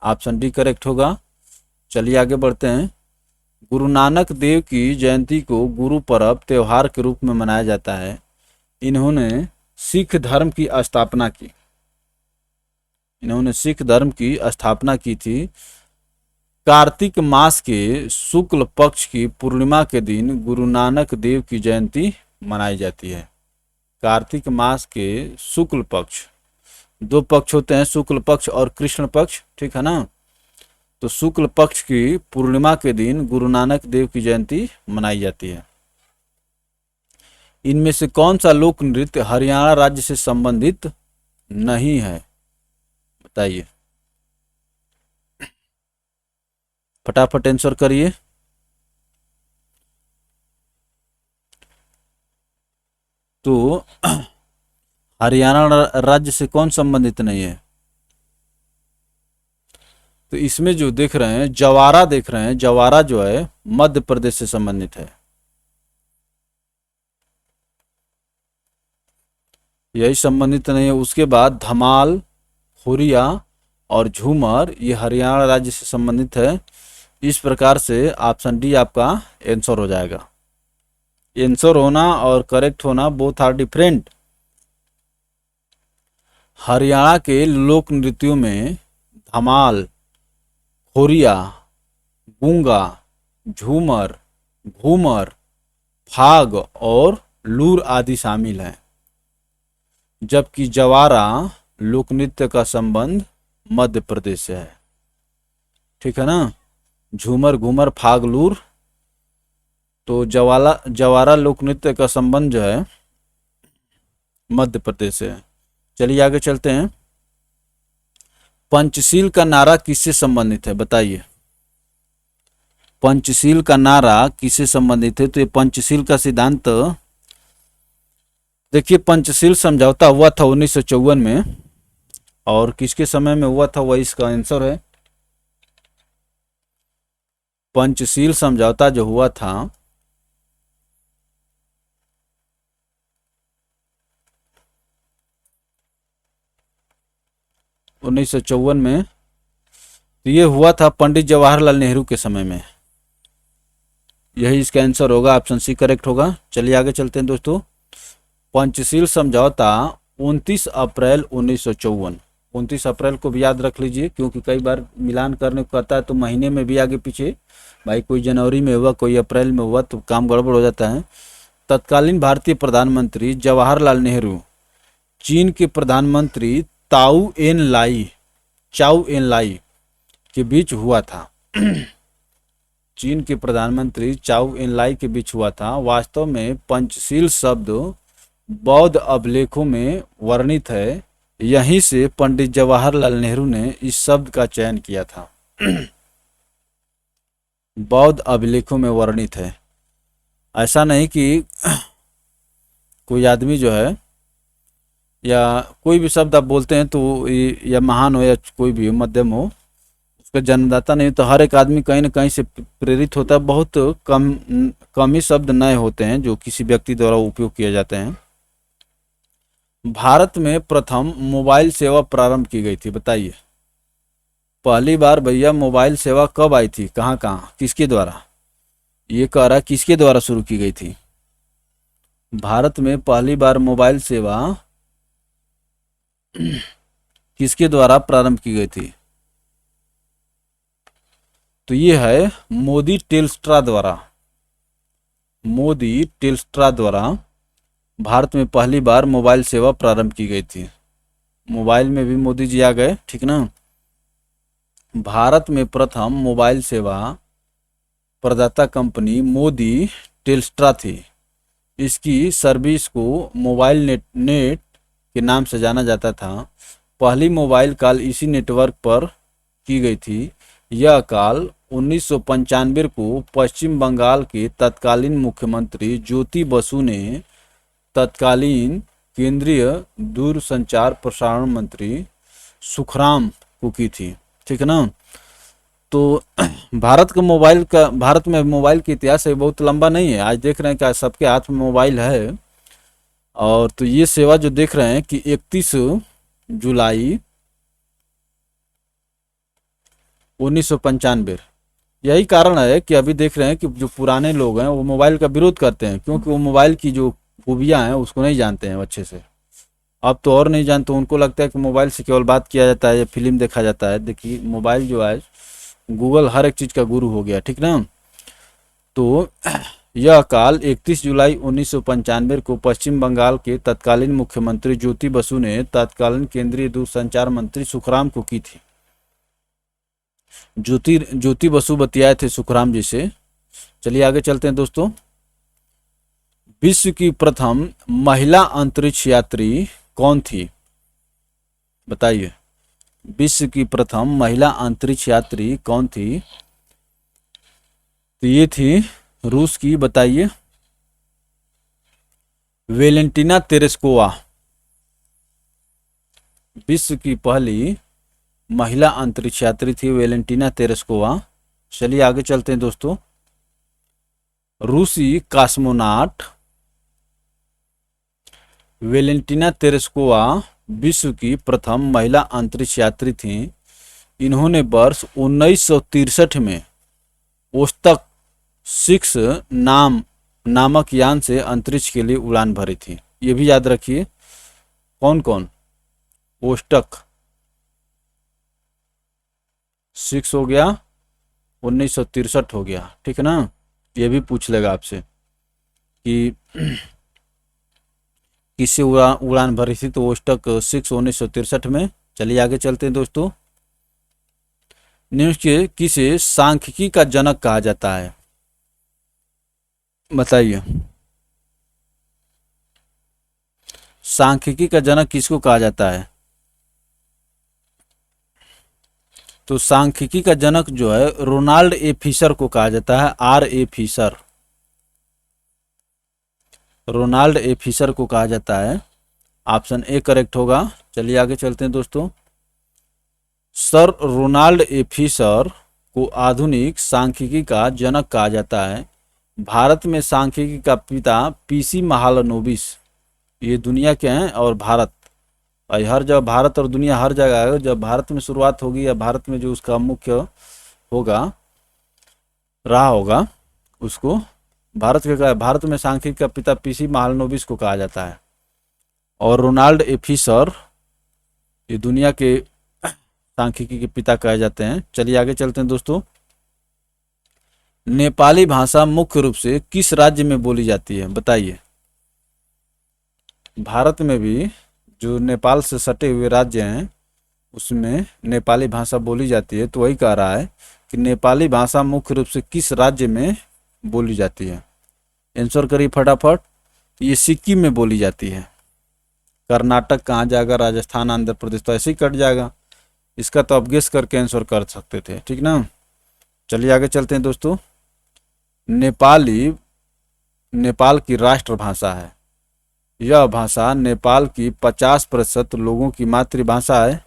Speaker 1: ऑप्शन डी करेक्ट होगा। चलिए आगे बढ़ते हैं। गुरु नानक देव की जयंती को गुरु पर्व त्योहार के रूप में मनाया जाता है। इन्होंने सिख धर्म की स्थापना की। इन्होंने सिख धर्म की स्थापना की थी। कार्तिक मास के शुक्ल पक्ष की पूर्णिमा के दिन गुरु नानक देव की जयंती मनाई जाती है। कार्तिक मास के शुक्ल पक्ष, दो पक्ष होते हैं, शुक्ल पक्ष और कृष्ण पक्ष। ठीक है ना। तो शुक्ल पक्ष की पूर्णिमा के दिन गुरु नानक देव की जयंती मनाई जाती है। इनमें से कौन सा लोक नृत्य हरियाणा राज्य से संबंधित नहीं है? बताइए। फटाफट आंसर करिए। तो हरियाणा राज्य से कौन संबंधित नहीं है? तो इसमें जो देख रहे हैं जवारा, देख रहे हैं जवारा जो है मध्य प्रदेश से संबंधित है। यही संबंधित नहीं है। उसके बाद धमाल, हुरिया और झूमर ये हरियाणा राज्य से संबंधित है। इस प्रकार से ऑप्शन डी आपका आंसर हो जाएगा। आंसर होना और करेक्ट होना बोथ आर डिफरेंट। हरियाणा के लोक नृत्यों में धमाल, होरिया, गूंगा, झूमर, घूमर, फाग और लूर आदि शामिल हैं। जबकि जवारा लोक नृत्य का संबंध मध्य प्रदेश से है। ठीक है ना। झूमर, घूमर, फाग, लूर, तो जवारा लोक नृत्य का संबंध जो है मध्य प्रदेश से है। चलिए आगे चलते हैं। पंचशील का नारा किससे संबंधित है? बताइए। पंचशील का नारा किससे संबंधित है? तो ये पंचशील का सिद्धांत, देखिए पंचशील समझौता हुआ था 1954 में, और किसके समय में हुआ था वही इसका आंसर है। पंचशील समझौता जो हुआ था 1954 में, तो ये हुआ था पंडित जवाहरलाल नेहरू के समय में। यही इसका आंसर होगा। ऑप्शन सी करेक्ट होगा। चलिए आगे चलते हैं दोस्तों। पंचशील समझौता 29 अप्रैल 1954, 29 अप्रैल को भी याद रख लीजिए, क्योंकि कई बार मिलान करने को कहता है तो महीने में भी आगे पीछे, भाई कोई जनवरी में हुआ कोई अप्रैल में हुआ तो काम गड़बड़ हो जाता है। तत्कालीन भारतीय प्रधानमंत्री जवाहरलाल नेहरू चीन के प्रधानमंत्री चाउ एन लाई के बीच हुआ था। चीन के प्रधानमंत्री चाउ एन लाई के बीच हुआ था। वास्तव में पंचशील शब्द बौद्ध अभिलेखों में वर्णित है। यहीं से पंडित जवाहरलाल नेहरू ने इस शब्द का चयन किया था। बौद्ध अभिलेखों में वर्णित है। ऐसा नहीं कि कोई आदमी जो है या कोई भी शब्द आप बोलते हैं तो या महान हो या कोई भी हो, मध्यम हो, उसका जन्मदाता नहीं, तो हर एक आदमी कहीं ना कहीं से प्रेरित होता है। बहुत कम ही शब्द नए होते हैं जो किसी व्यक्ति द्वारा उपयोग किए जाते हैं। भारत में प्रथम मोबाइल सेवा प्रारंभ की गई थी, बताइए। पहली बार भैया मोबाइल सेवा कब आई थी, कहाँ कहाँ, किसके द्वारा? ये कह रहा है किसके द्वारा शुरू की गई थी? भारत में पहली बार मोबाइल सेवा किसके द्वारा प्रारंभ की गई थी? तो ये है मोदी टेलस्ट्रा द्वारा। मोदी टेलस्ट्रा द्वारा भारत में पहली बार मोबाइल सेवा प्रारंभ की गई थी। मोबाइल में भी मोदी जी आ गए, ठीक ना। भारत में प्रथम मोबाइल सेवा प्रदाता कंपनी मोदी टेलस्ट्रा थी। इसकी सर्विस को मोबाइल नेट के नाम से जाना जाता था। पहली मोबाइल कॉल इसी नेटवर्क पर की गई थी। यह कॉल 1995 को पश्चिम बंगाल के तत्कालीन मुख्यमंत्री ज्योति बसु ने तत्कालीन केंद्रीय दूरसंचार प्रसारण मंत्री सुखराम को की थी, ठीक है ना। तो भारत में मोबाइल का इतिहास है बहुत लंबा नहीं है। आज देख रहे हैं कि सबके हाथ में मोबाइल है। और तो ये सेवा जो देख रहे हैं कि 31 जुलाई 1995, यही कारण है कि अभी देख रहे हैं कि जो पुराने लोग हैं वो मोबाइल का विरोध करते हैं, क्योंकि वो मोबाइल की जो खूबियां हैं उसको नहीं जानते हैं अच्छे से। अब तो और नहीं जानते, उनको लगता है कि मोबाइल से केवल बात किया जाता है या फिल्म देखा जाता है। देखिए मोबाइल जो है गूगल हर एक चीज़ का गुरु हो गया, ठीक ना। तो यह कॉल 31 जुलाई 1995 को पश्चिम बंगाल के तत्कालीन मुख्यमंत्री ज्योति बसु ने तत्कालीन केंद्रीय दूरसंचार मंत्री सुखराम को की थी। ज्योति बसु बतियाए थे सुखराम जी से। चलिए आगे चलते हैं दोस्तों। विश्व की प्रथम महिला अंतरिक्ष यात्री कौन थी, बताइए। विश्व की प्रथम महिला अंतरिक्ष यात्री कौन थी? तो ये थी रूस की, बताइए, वेलेंटिना तेरेस्कोवा। विश्व की पहली महिला अंतरिक्ष यात्री थी वेलेंटिना तेरेस्कोवा। चलिए आगे चलते हैं दोस्तों। रूसी कॉस्मोनॉट वेलेंटिना तेरेस्कोवा विश्व की प्रथम महिला अंतरिक्ष यात्री थी। इन्होंने वर्ष 1963 में ओस्टक 6 नामक यान से अंतरिक्ष के लिए उड़ान भरी थी। ये भी याद रखिए, कौन कौन? ओस्टक 6 हो गया, 1963 हो गया, ठीक है ना। ये भी पूछ लेगा आपसे कि किससे उड़ान भरी थी, तो ओस्टक 6 1963 में। चलिए आगे चलते हैं दोस्तों। निम्न के किसे सांख्यिकी का जनक कहा जाता है, बताइए। सांख्यिकी का जनक किसको कहा जाता है? तो सांख्यिकी का जनक जो है रोनाल्ड ए फिशर को कहा जाता है। R.A. फिशर, रोनाल्ड ए फिशर को कहा जाता है। ऑप्शन ए करेक्ट होगा। चलिए आगे चलते हैं दोस्तों। सर रोनाल्ड ए फिशर को आधुनिक सांख्यिकी का जनक कहा जाता है। भारत में सांख्यिकी का पिता PC महालनोबिस, ये दुनिया के हैं, और भारत, हर जगह भारत और दुनिया हर जगह है। जब भारत में शुरुआत होगी या भारत में जो उसका मुख्य होगा रहा होगा उसको भारत में सांख्यिकी का पिता PC महालनोबिस को कहा जाता है। और रोनाल्ड ए फिशर ये दुनिया के सांख्यिकी के पिता कहे जाते हैं। चलिए आगे चलते हैं दोस्तों। नेपाली भाषा मुख्य रूप से किस राज्य में बोली जाती है, बताइए। भारत में भी जो नेपाल से सटे हुए राज्य हैं उसमें नेपाली भाषा बोली जाती है। तो वही कह रहा है कि नेपाली भाषा मुख्य रूप से किस राज्य में बोली जाती है। आंसर करिए फटाफट। ये सिक्किम में बोली जाती है। कर्नाटक कहाँ जाएगा, राजस्थान, आंध्र प्रदेश, तो ऐसे ही कट जाएगा। इसका तो आप गेस करके आंसर कर सकते थे, ठीक ना। चलिए आगे चलते हैं दोस्तों। नेपाली नेपाल की राष्ट्रभाषा है। यह भाषा नेपाल की 50% लोगों की मातृभाषा है।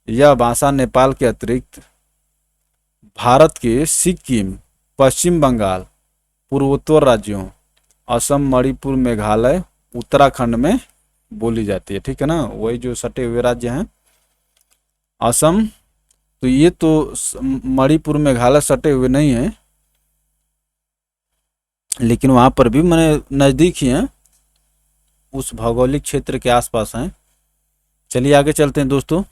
Speaker 1: यह भाषा नेपाल के अतिरिक्त भारत के सिक्किम, पश्चिम बंगाल, पूर्वोत्तर राज्यों, असम, मणिपुर, मेघालय, उत्तराखंड में बोली जाती है। ठीक है ना, वही जो सटे हुए राज्य हैं। असम, तो ये तो मणिपुर, मेघालय सटे हुए नहीं है, लेकिन वहां पर भी मैंने नज़दीक ही हैं, उस भौगोलिक क्षेत्र के आसपास हैं। चलिए आगे चलते हैं दोस्तों।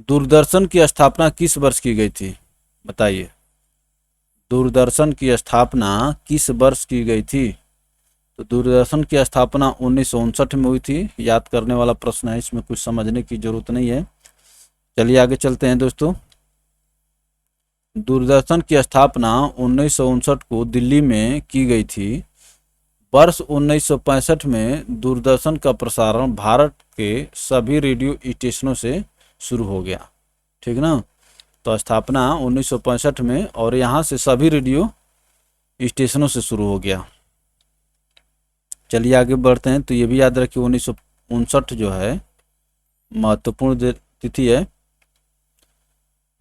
Speaker 1: दूरदर्शन की स्थापना किस वर्ष की गई थी, बताइए। दूरदर्शन की स्थापना किस वर्ष की गई थी? तो दूरदर्शन की स्थापना 1959 में हुई थी। याद करने वाला प्रश्न है, इसमें कुछ समझने की जरूरत नहीं है। चलिए आगे चलते हैं दोस्तों। दूरदर्शन की स्थापना 1959 को दिल्ली में की गई थी। वर्ष 1965 में दूरदर्शन का प्रसारण भारत के सभी रेडियो स्टेशनों से शुरू हो गया। ठीक ना, तो स्थापना 1965 में, और यहाँ से सभी रेडियो स्टेशनों से शुरू हो गया। चलिए आगे बढ़ते हैं। तो ये भी याद रखिए 1959 जो है महत्वपूर्ण तिथि है।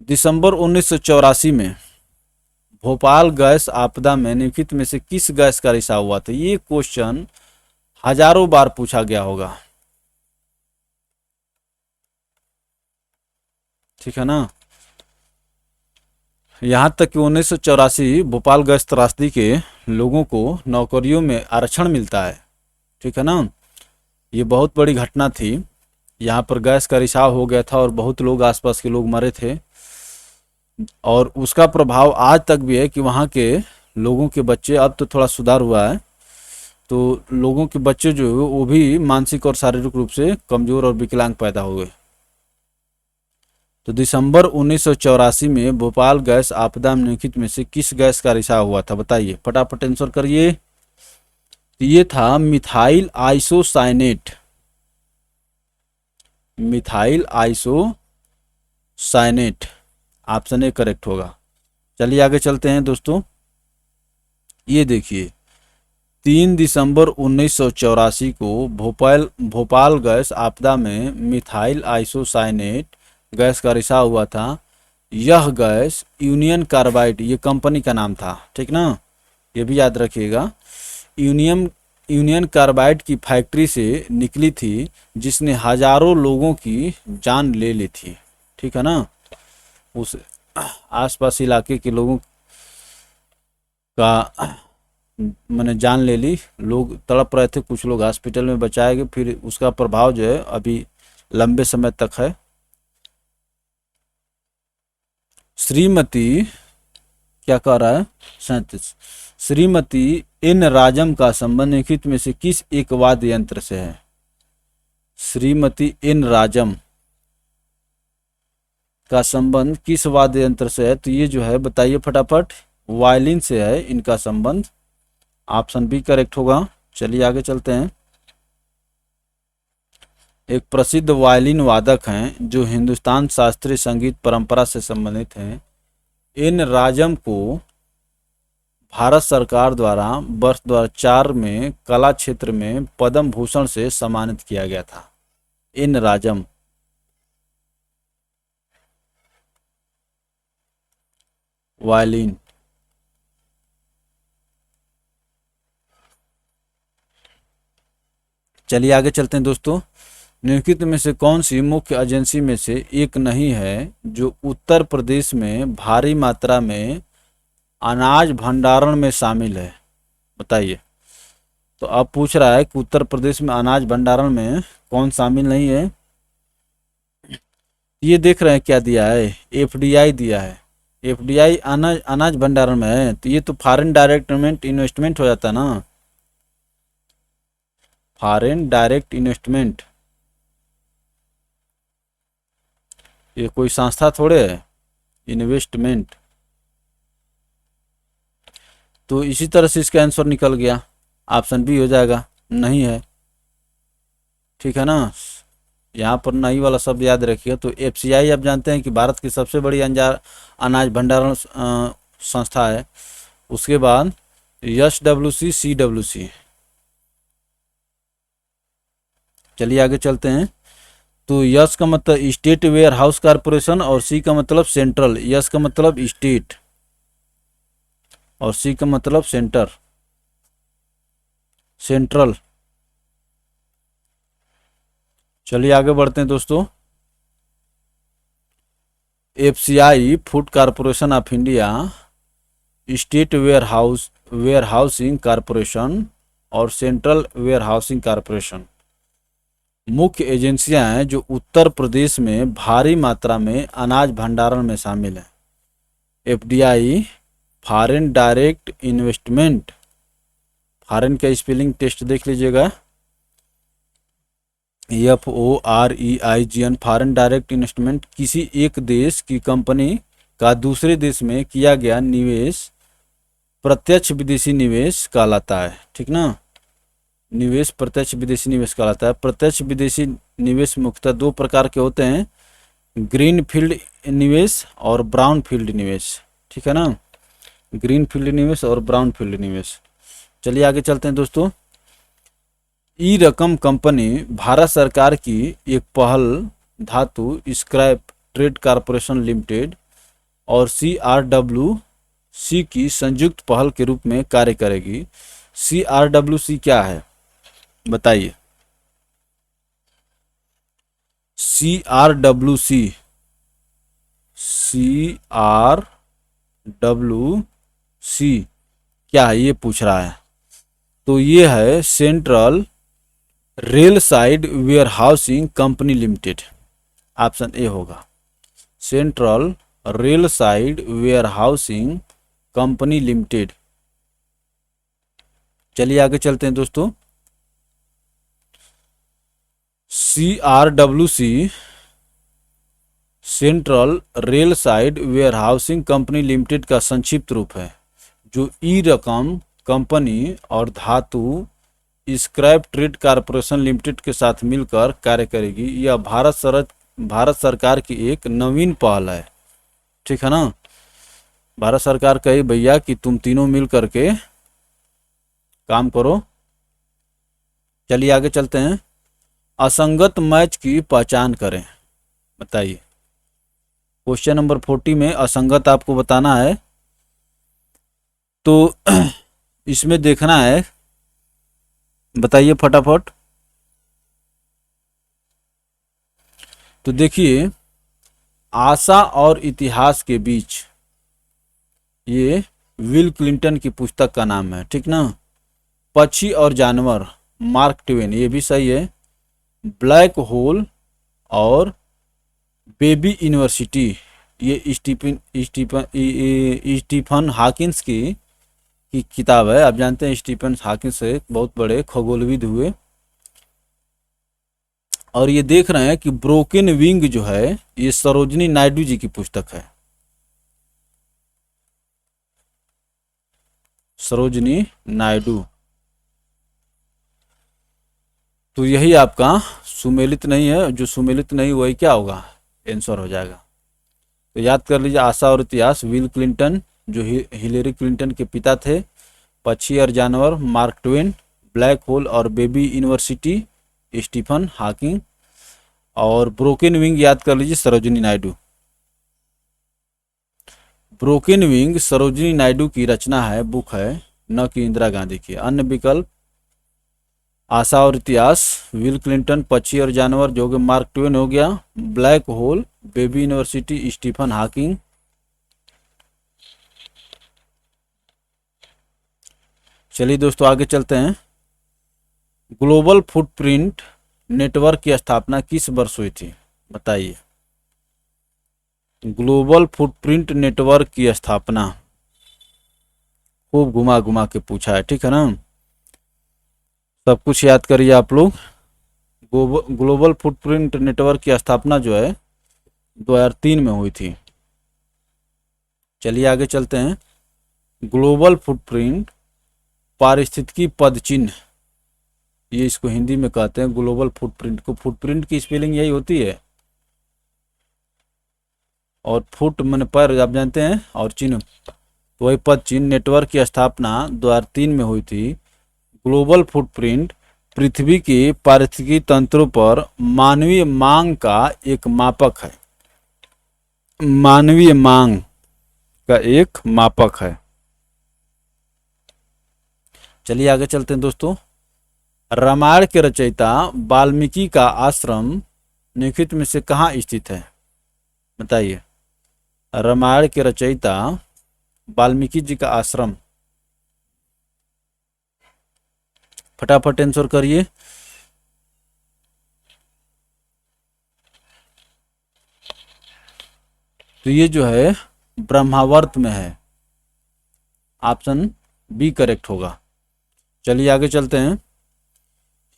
Speaker 1: दिसंबर 1984 में भोपाल गैस आपदा में निम्नलिखित में से किस गैस का रिसाव हुआ था? ये क्वेश्चन हजारों बार पूछा गया होगा। ठीक है ना, यहां तक कि 1984 भोपाल गैस त्रासदी के लोगों को नौकरियों में आरक्षण मिलता है। ठीक है ना, ये बहुत बड़ी घटना थी। यहाँ पर गैस का रिसाव हो गया था और बहुत लोग, आसपास के लोग मरे थे, और उसका प्रभाव आज तक भी है कि वहाँ के लोगों के बच्चे, अब तो थोड़ा सुधार हुआ है, तो लोगों के बच्चे जो है वो भी मानसिक और शारीरिक रूप से कमजोर और विकलांग पैदा हुए। तो दिसंबर 1984 में भोपाल गैस आपदा में निम्नलिखित में से किस गैस का रिसाव हुआ था, बताइए, फटाफट आंसर करिए। ये था methyl isocyanate. Methyl isocyanate, option A correct होगा। चलिए आगे चलते हैं दोस्तों। ये देखिए 3 दिसंबर 1984 को भोपाल गैस आपदा में मिथाइल आइसोसाइनेट गैस का रिसाव हुआ था। यह गैस यूनियन कार्बाइड, ये कंपनी का नाम था। ठीक ना, ये भी याद रखिएगा। यूनियन कार्बाइड की फैक्ट्री से निकली थी, जिसने हजारों लोगों की जान ले ली थी। ठीक है ना, उस आसपास इलाके के लोगों का मैंने जान ले ली। लोग तड़प रहे थे, कुछ लोग हॉस्पिटल में बचाए गए। फिर उसका प्रभाव जो है अभी लंबे समय तक है। श्रीमती, क्या कह रहा है, 37, श्रीमती एन राजम का संबंध निम्नलिखित में से किस एक वाद्य यंत्र से है? श्रीमती एन राजम का संबंध किस वाद्य यंत्र से है? तो ये जो है बताइए फटाफट, वायलिन से है इनका संबंध। ऑप्शन बी करेक्ट होगा। चलिए आगे चलते हैं। एक प्रसिद्ध वायलिन वादक हैं जो हिंदुस्तान शास्त्रीय संगीत परंपरा से संबंधित हैं। एन राजम को भारत सरकार द्वारा वर्ष 2004 में कला क्षेत्र में पद्म भूषण से सम्मानित किया गया था। N Rajam, violin. चलिए आगे चलते हैं दोस्तों। निम्नलिखित में से कौन सी मुख्य एजेंसी में से एक नहीं है जो उत्तर प्रदेश में भारी मात्रा में अनाज भंडारण में शामिल है? बताइए। तो अब पूछ रहा है कि उत्तर प्रदेश में अनाज भंडारण में कौन शामिल नहीं है। ये देख रहे हैं क्या दिया है, एफडीआई दिया है। एफडीआई अनाज भंडारण में है, तो ये तो फॉरेन डायरेक्ट इन्वेस्टमेंट हो जाता ना। फॉरेन डायरेक्ट इन्वेस्टमेंट, ये कोई संस्था थोड़े है, इन्वेस्टमेंट। तो इसी तरह से इसका आंसर निकल गया, ऑप्शन बी हो जाएगा, नहीं है। ठीक है ना, यहाँ पर नहीं वाला शब्द याद रखिए। तो एफसीआई आप जानते हैं कि भारत की सबसे बड़ी अनाज भंडारण संस्था है। उसके बाद SWC CWC। चलिए आगे चलते हैं। तो यस का मतलब स्टेट वेयर हाउस कारपोरेशन और सी का मतलब सेंट्रल। यस का मतलब स्टेट और सी का मतलब सेंट्रल। चलिए आगे बढ़ते हैं दोस्तों। FCI food corporation of India, state warehousing corporation और सेंट्रल वेयर हाउसिंग कारपोरेशन मुख्य एजेंसियां हैं जो उत्तर प्रदेश में भारी मात्रा में अनाज भंडारण में शामिल हैं। FDI foreign direct investment, foreign का स्पेलिंग टेस्ट देख लीजिएगा, FOREIGN, फॉरेन डायरेक्ट इन्वेस्टमेंट किसी एक देश की कंपनी का दूसरे देश में किया गया निवेश प्रत्यक्ष विदेशी निवेश कहलाता है। ठीक ना, निवेश प्रत्यक्ष विदेशी निवेश कहलाता है। प्रत्यक्ष विदेशी निवेश मुख्यतः दो प्रकार के होते हैं, ग्रीन फील्ड निवेश और ब्राउन फील्ड निवेश। ठीक है ना, ग्रीन फील्ड निवेश और ब्राउन फील्ड निवेश। चलिए आगे चलते हैं दोस्तों। ई रकम कंपनी भारत सरकार की एक पहल धातु स्क्रैप ट्रेड कॉरपोरेशन लिमिटेड और CRWC की संयुक्त पहल के रूप में कार्य करेगी। CRWC क्या है बताइए। CRWC क्या है ये पूछ रहा है। तो ये है Central Railside Warehousing Company Limited. Option a होगा, Central Railside Warehousing Company Limited. चलिए आगे चलते हैं दोस्तों। CRWC Central Railside Warehousing Company Limited का संक्षिप्त रूप है, जो ई रकम कंपनी और धातु स्क्रैप ट्रेड कॉरपोरेशन लिमिटेड के साथ मिलकर कार्य करेगी। यह भारत सरकार की एक नवीन पहल है। ठीक है ना, भारत सरकार कही भैया कि तुम तीनों मिल करके काम करो। चलिए आगे चलते हैं। असंगत मैच की पहचान करें, बताइए। क्वेश्चन नंबर 40 में असंगत आपको बताना है। तो इसमें देखना है, बताइए फटाफट। तो देखिए, आशा और इतिहास के बीच, ये विल क्लिंटन की पुस्तक का नाम है। ठीक ना। पक्षी और जानवर, मार्क ट्वेन, ये भी सही है। ब्लैक होल और बेबी यूनिवर्सिटी, ये स्टीफन हॉकिंस की किताब है। आप जानते हैं स्टीफन हॉकिंस एक बहुत बड़े खगोलविद हुए। और ये देख रहे हैं कि ब्रोकन विंग जो है ये सरोजनी नायडू जी की पुस्तक है। सरोजनी नायडू। तो यही आपका सुमेलित नहीं है, जो सुमेलित नहीं वही क्या होगा, आंसर हो जाएगा। तो याद कर लीजिए, आशा और इतिहास विल क्लिंटन जो हिलेरी क्लिंटन के पिता थे, पक्षी और जानवर मार्क ट्वेन, ब्लैक होल और बेबी यूनिवर्सिटी स्टीफन हॉकिंग, और ब्रोकन विंग याद कर लीजिए सरोजिनी नायडू। ब्रोकन विंग सरोजिनी नायडू की रचना है, बुक है, न कि इंदिरा गांधी की। अन्य विकल्प आशा और इतिहास, विल क्लिंटन, पक्षी और जानवर जो कि मार्क ट्वेन हो गया, black hole, baby university Stephen Hawking. चलिए दोस्तों आगे चलते हैं। ग्लोबल फुटप्रिंट नेटवर्क की स्थापना किस वर्ष हुई थी, बताइए। ग्लोबल फुटप्रिंट नेटवर्क की स्थापना खूब घुमा घुमा के पूछा है। ठीक है ना, सब कुछ याद करिए आप लोग। ग्लोबल फुटप्रिंट नेटवर्क की स्थापना जो है 2003 में हुई थी। चलिए आगे चलते हैं। ग्लोबल फुटप्रिंट पारिस्थितिकी पदचिन्ह, ये इसको हिंदी में कहते हैं ग्लोबल फुटप्रिंट को। फुटप्रिंट की स्पेलिंग यही होती है, और फुट मैंने पैर आप जानते हैं, और चिन्ह तो वही पद चिन्ह नेटवर्क की स्थापना 2003 में हुई थी। ग्लोबल फुटप्रिंट पृथ्वी के पारिस्थितिकी तंत्रों पर मानवीय मांग का एक मापक है। मानवीय मांग का एक मापक है। चलिए आगे चलते हैं दोस्तों। रामायण के रचयिता वाल्मीकि का आश्रम निम्नलिखित में से कहाँ स्थित है? बताइए। रामायण के रचयिता वाल्मीकि जी का आश्रम, फटाफट आंसर करिए। तो ये जो है ब्रह्मावर्त में है। ऑप्शन बी करेक्ट होगा। चलिए आगे चलते हैं।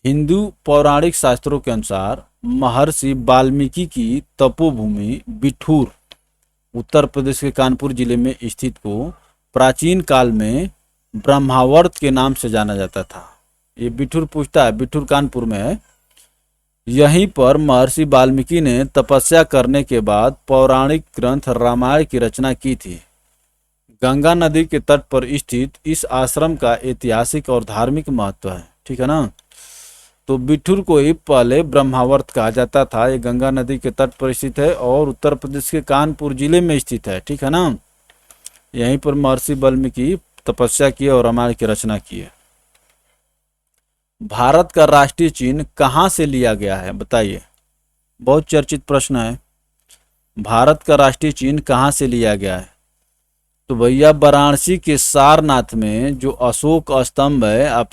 Speaker 1: हिंदू पौराणिक शास्त्रों के अनुसार महर्षि वाल्मीकि की तपोभूमि बिठूर उत्तर प्रदेश के कानपुर जिले में स्थित को प्राचीन काल में ब्रह्मावर्त के नाम से जाना जाता था। ये बिठूर पूछता है, बिठूर कानपुर में है। यहीं पर महर्षि वाल्मीकि ने तपस्या करने के बाद पौराणिक ग्रंथ रामायण की रचना की थी। गंगा नदी के तट पर स्थित इस आश्रम का ऐतिहासिक और धार्मिक महत्व है। ठीक है ना। तो बिठूर को ही पहले ब्रह्मावर्त कहा जाता था। ये गंगा नदी के तट पर स्थित है और उत्तर प्रदेश के कानपुर जिले में स्थित है। ठीक है ना। यहीं पर महर्षि वाल्मीकि तपस्या किए और रामायण की रचना की है। भारत का राष्ट्रीय चिन्ह कहाँ से लिया गया है? बताइए। बहुत चर्चित प्रश्न है। भारत का राष्ट्रीय चिन्ह कहाँ से लिया गया है? तो भैया वाराणसी के सारनाथ में जो अशोक स्तंभ है, आप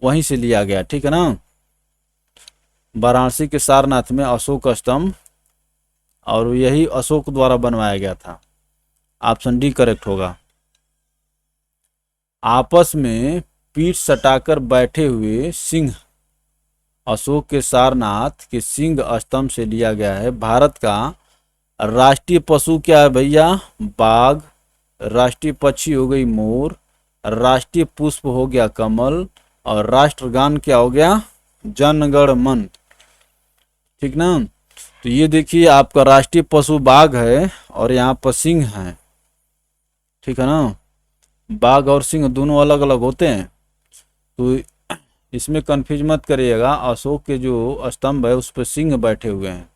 Speaker 1: वहीं से लिया गया। ठीक है ना। वाराणसी के सारनाथ में अशोक स्तंभ, और यही अशोक द्वारा बनवाया गया था। ऑप्शन डी करेक्ट होगा। आपस में पीठ सटाकर बैठे हुए सिंह अशोक के सारनाथ के सिंह स्तंभ से लिया गया है। भारत का राष्ट्रीय पशु क्या है भैया? बाघ। राष्ट्रीय पक्षी हो गई मोर। राष्ट्रीय पुष्प हो गया कमल। और राष्ट्रगान क्या हो गया? जन गण मन। ठीक ना। तो ये देखिए आपका राष्ट्रीय पशु बाघ है और यहाँ पर सिंह है। ठीक है ना। बाघ और सिंह दोनों अलग अलग होते हैं, तो इसमें कंफ्यूज मत करिएगा। अशोक के जो स्तंभ है उस पर सिंह बैठे हुए हैं।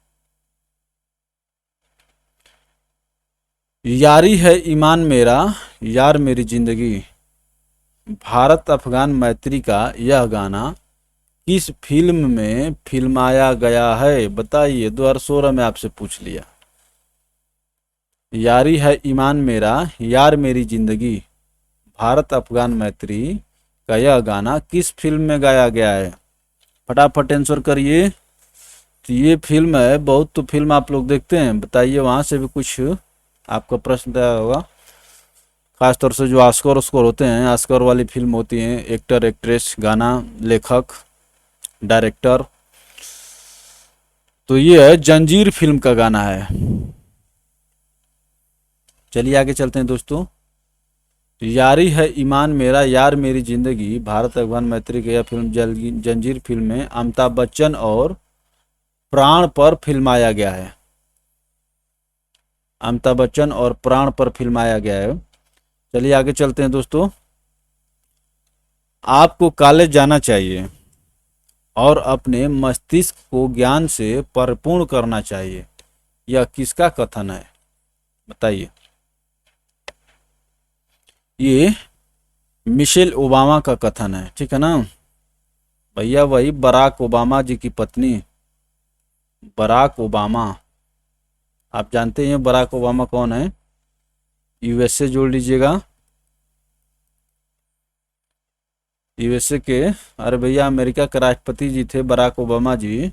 Speaker 1: यारी है ईमान मेरा यार मेरी जिंदगी, भारत अफगान मैत्री का यह गाना किस फिल्म में फिल्माया गया है? बताइए। 2016 में आपसे पूछ लिया। यारी है ईमान मेरा यार मेरी जिंदगी, भारत अफगान मैत्री का यह गाना किस फिल्म में गाया गया है? फटाफट आंसर करिए। तो ये फिल्म है, बहुत तो फिल्म आप लोग देखते हैं, बताइए वहाँ से भी कुछ आपका प्रश्न तैयार होगा। खासतौर से जो ऑस्कर होते हैं, ऑस्कर वाली फिल्म होती हैं, एक्टर एक्ट्रेस, गाना, लेखक, डायरेक्टर। तो ये है जंजीर फिल्म का गाना है। चलिए आगे चलते हैं दोस्तों। यारी है ईमान मेरा यार मेरी जिंदगी, भारत अफगान मैत्री की यह फिल्म जंजीर फिल्म में अमिताभ बच्चन और प्राण पर फिल्माया गया है। अमिताभ बच्चन और प्राण पर फिल्माया गया है। चलिए आगे चलते हैं दोस्तों। आपको कॉलेज जाना चाहिए और अपने मस्तिष्क को ज्ञान से परिपूर्ण करना चाहिए, यह किसका कथन है? बताइए। ये मिशेल ओबामा का कथन है। ठीक है ना भैया, वही बराक ओबामा जी की पत्नी बराक ओबामा। आप जानते हैं बराक ओबामा कौन है? यूएसए जोड़ लीजिएगा। यूएसए के, अरे भैया अमेरिका के राष्ट्रपति जी थे बराक ओबामा जी।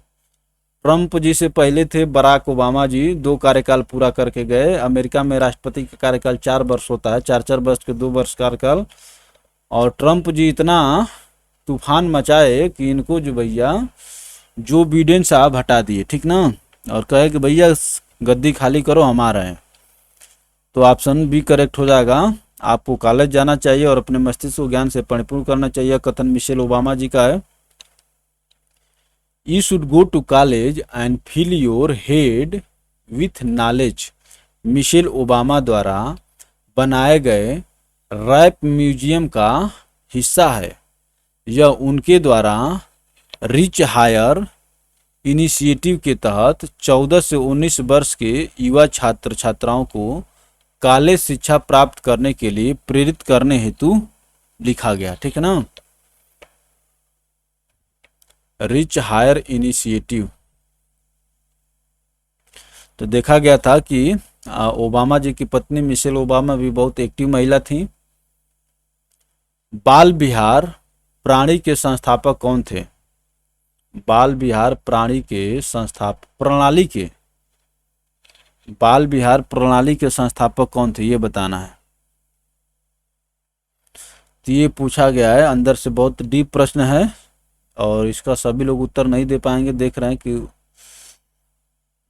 Speaker 1: ट्रंप जी से पहले थे बराक ओबामा जी, 2 कार्यकाल पूरा करके गए। अमेरिका में राष्ट्रपति का कार्यकाल 4 वर्ष होता है, 4 वर्ष के 2 वर्ष कार्यकाल। और ट्रंप जी इतना तूफान मचाए कि इनको जो भैया जो बिडेन साहब हटा दिए। ठीक ना। और कहे कि भैया गद्दी खाली करो, हमारा है। तो ऑप्शन बी करेक्ट हो जाएगा। आपको कॉलेज जाना चाहिए और अपने मस्तिष्क को ज्ञान से परिपूर्ण करना चाहिए, कथन मिशेल ओबामा जी का है। You should go to college and fill your head with knowledge, Michelle Obama द्वारा बनाए गए रैप म्यूजियम का हिस्सा है। यह उनके द्वारा रिच हायर इनिशिएटिव के तहत 14 से 19 वर्ष के युवा छात्र छात्राओं को कॉलेज शिक्षा प्राप्त करने के लिए प्रेरित करने हेतु लिखा गया। ठीक है ना, रिच हायर इनिशिएटिव। तो देखा गया था कि ओबामा जी की पत्नी मिशेल ओबामा भी बहुत एक्टिव महिला थी। बाल विहार प्राणी के संस्थापक कौन थे? बाल विहार प्राणी के प्रणाली के बाल विहार प्रणाली के संस्थापक कौन थे, ये बताना है। तो ये पूछा गया है, अंदर से बहुत डीप प्रश्न है और इसका सभी लोग उत्तर नहीं दे पाएंगे। देख रहे हैं कि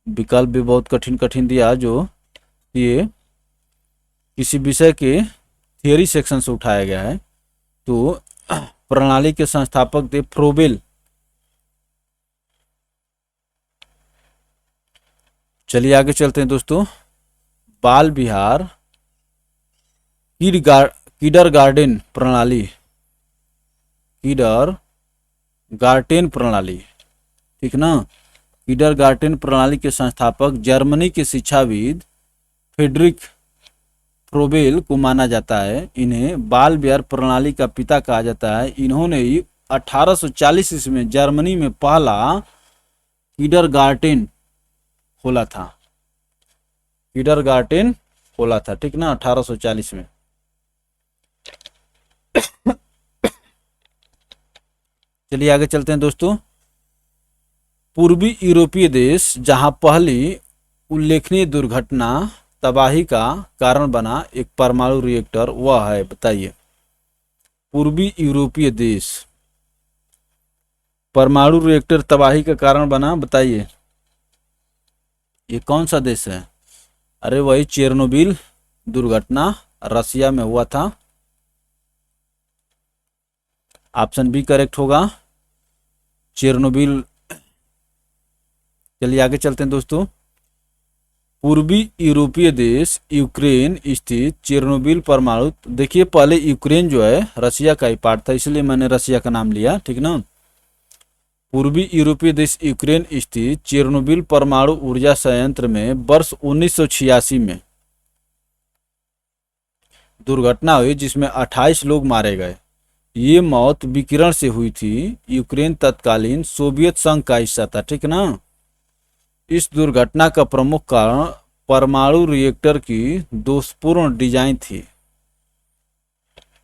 Speaker 1: विकल्प भी बहुत कठिन कठिन दिया, जो ये किसी विषय के थियरी सेक्शन से उठाया गया है। तो प्रणाली के संस्थापक थे फ्रोबेल। चलिए आगे चलते हैं दोस्तों। बाल विहार कीडरगार्टेन प्रणाली, कीडरगार्टेन प्रणाली, ठीक ना। कीडरगार्टेन प्रणाली के संस्थापक जर्मनी के शिक्षाविद फ्रेडरिक फ्रोबेल को माना जाता है। इन्हें बाल विहार प्रणाली का पिता कहा जाता है। इन्होंने 1840 ईस्वी में जर्मनी में पहला कीडरगार्टेन खोला था। कीडरगार्टेन खोला था, ठीक ना, 1840 में। चलिए आगे चलते हैं दोस्तों। पूर्वी यूरोपीय देश जहां पहली उल्लेखनीय दुर्घटना तबाही का कारण बना एक परमाणु रिएक्टर, वह है, बताइए। पूर्वी यूरोपीय देश परमाणु रिएक्टर तबाही का कारण बना, बताइए ये कौन सा देश है? अरे वही चेरनोबिल दुर्घटना रसिया में हुआ था। ऑप्शन बी करेक्ट होगा, चेरनोबिल। चलिए आगे चलते हैं दोस्तों। पूर्वी यूरोपीय देश यूक्रेन स्थित चेरनोबिल परमाणु, देखिए पहले यूक्रेन जो है रसिया का ही पार्ट था, इसलिए मैंने रसिया का नाम लिया, ठीक ना। पूर्वी यूरोपीय देश यूक्रेन स्थित चेरनोबिल परमाणु ऊर्जा संयंत्र में वर्ष 1986 में दुर्घटना हुई जिसमें 28 लोग मारे गए। ये मौत विकिरण से हुई थी। यूक्रेन तत्कालीन सोवियत संघ का हिस्सा था, ठीक ना। इस दुर्घटना का प्रमुख कारण परमाणु रिएक्टर की दोषपूर्ण डिजाइन थी।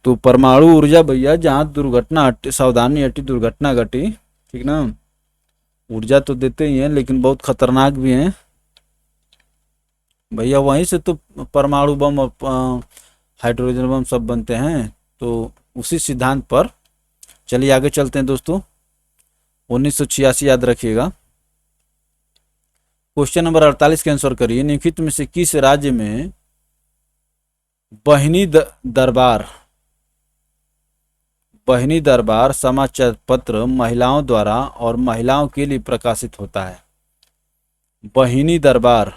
Speaker 1: तो परमाणु ऊर्जा भैया जहां दुर्घटना सावधानी हटी दुर्घटना घटी, ठीक ना। ऊर्जा तो देते ही हैं लेकिन बहुत खतरनाक भी हैं भैया, वहीं से तो परमाणु बम और हाइड्रोजन बम सब बनते हैं, तो उसी सिद्धांत पर। चलिए आगे चलते हैं दोस्तों। 1986 याद रखिएगा। क्वेश्चन नंबर 48 के आंसर करिए। निम्नलिखित में से किस राज्य में बहिनी दरबार समाचार पत्र महिलाओं द्वारा और महिलाओं के लिए प्रकाशित होता है? बहिनी दरबार